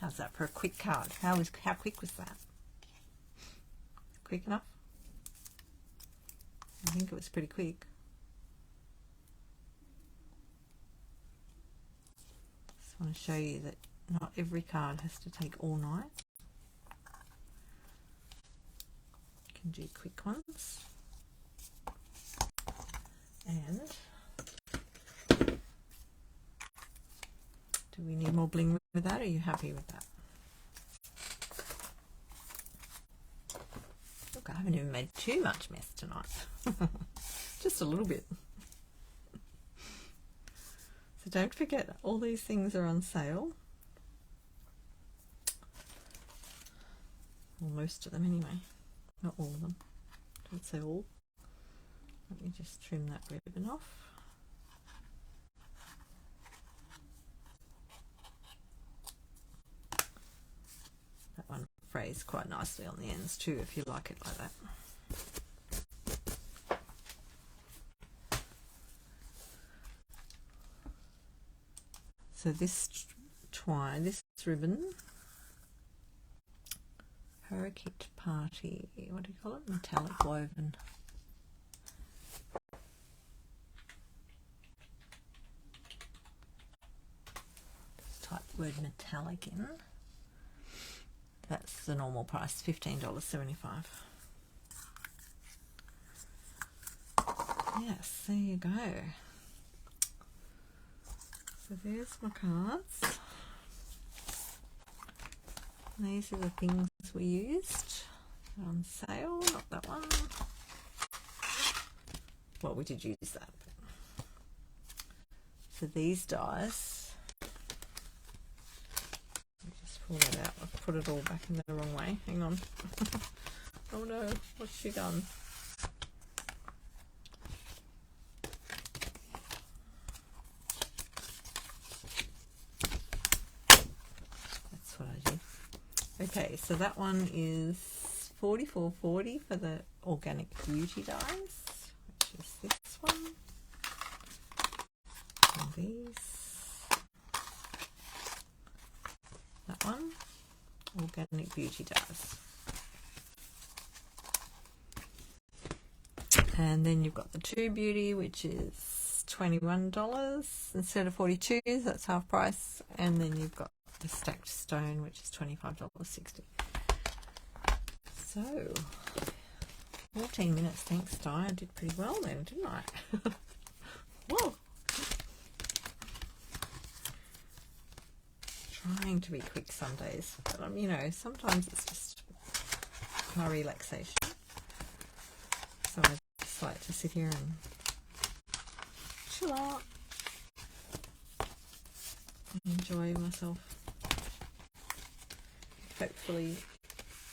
How's that for a quick card? How quick was that? Quick enough? I think it was pretty quick. Just want to show you that not every card has to take all night. You can do quick ones. And do we need more bling with that? Are you happy with that? Look, I haven't even made too much mess tonight. Just a little bit. So don't forget, all these things are on sale. Well, most of them anyway. Not all of them. Don't say all. Let me just trim that ribbon off. That one frays quite nicely on the ends too, if you like it like that. So this twine, this ribbon, Parakeet Party, what do you call it? Metallic woven. Just type the word metallic in. That's the normal price, $15.75. Yes, there you go. So there's my cards. These are the things we used. They're on sale, not that one. Well, we did use that. So these dies, just pull that out. I've put it all back in the wrong way. Hang on. Oh no, what's she done? That's what I did. Okay, so that one is $44.40 for the organic beauty dies, which is this one. And these. That one. Organic beauty dies. And then you've got the True Beauty, which is $21 instead of $42, that's half price. And then you've got the Stacked Stone, which is $25.60. So 14 minutes, thanks Di. I did pretty well then, didn't I? Whoa! Trying to be quick some days, but you know, sometimes it's just my relaxation. So I just like to sit here and chill out, enjoy myself. Hopefully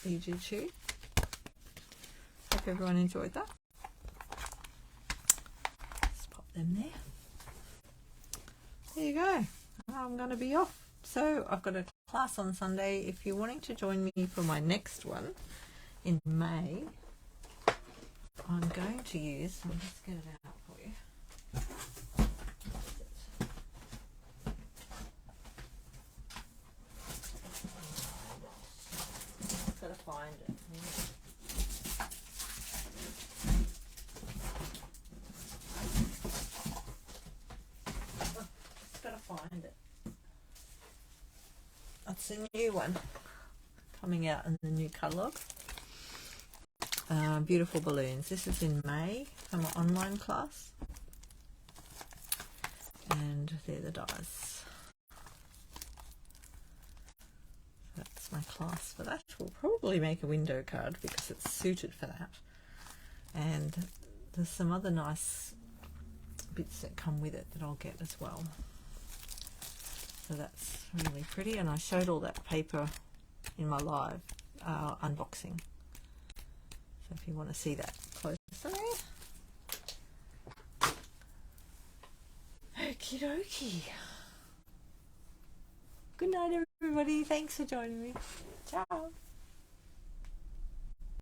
you do too. Hope everyone enjoyed that. Just pop them there. There you go. I'm going to be off. So I've got a class on Sunday. If you're wanting to join me for my next one in May, I'm going to use, I'll just get it out for you. I've got to find it. I've got to find it. That's a new one coming out in the new catalogue. Beautiful balloons. This is in May for my online class, and they're the dies. That's my class for that. We'll probably make a window card because it's suited for that. And there's some other nice bits that come with it that I'll get as well. So that's really pretty, and I showed all that paper in my live unboxing. So if you want to see that closer. Okie dokie. Good night everybody. Thanks for joining me. Ciao.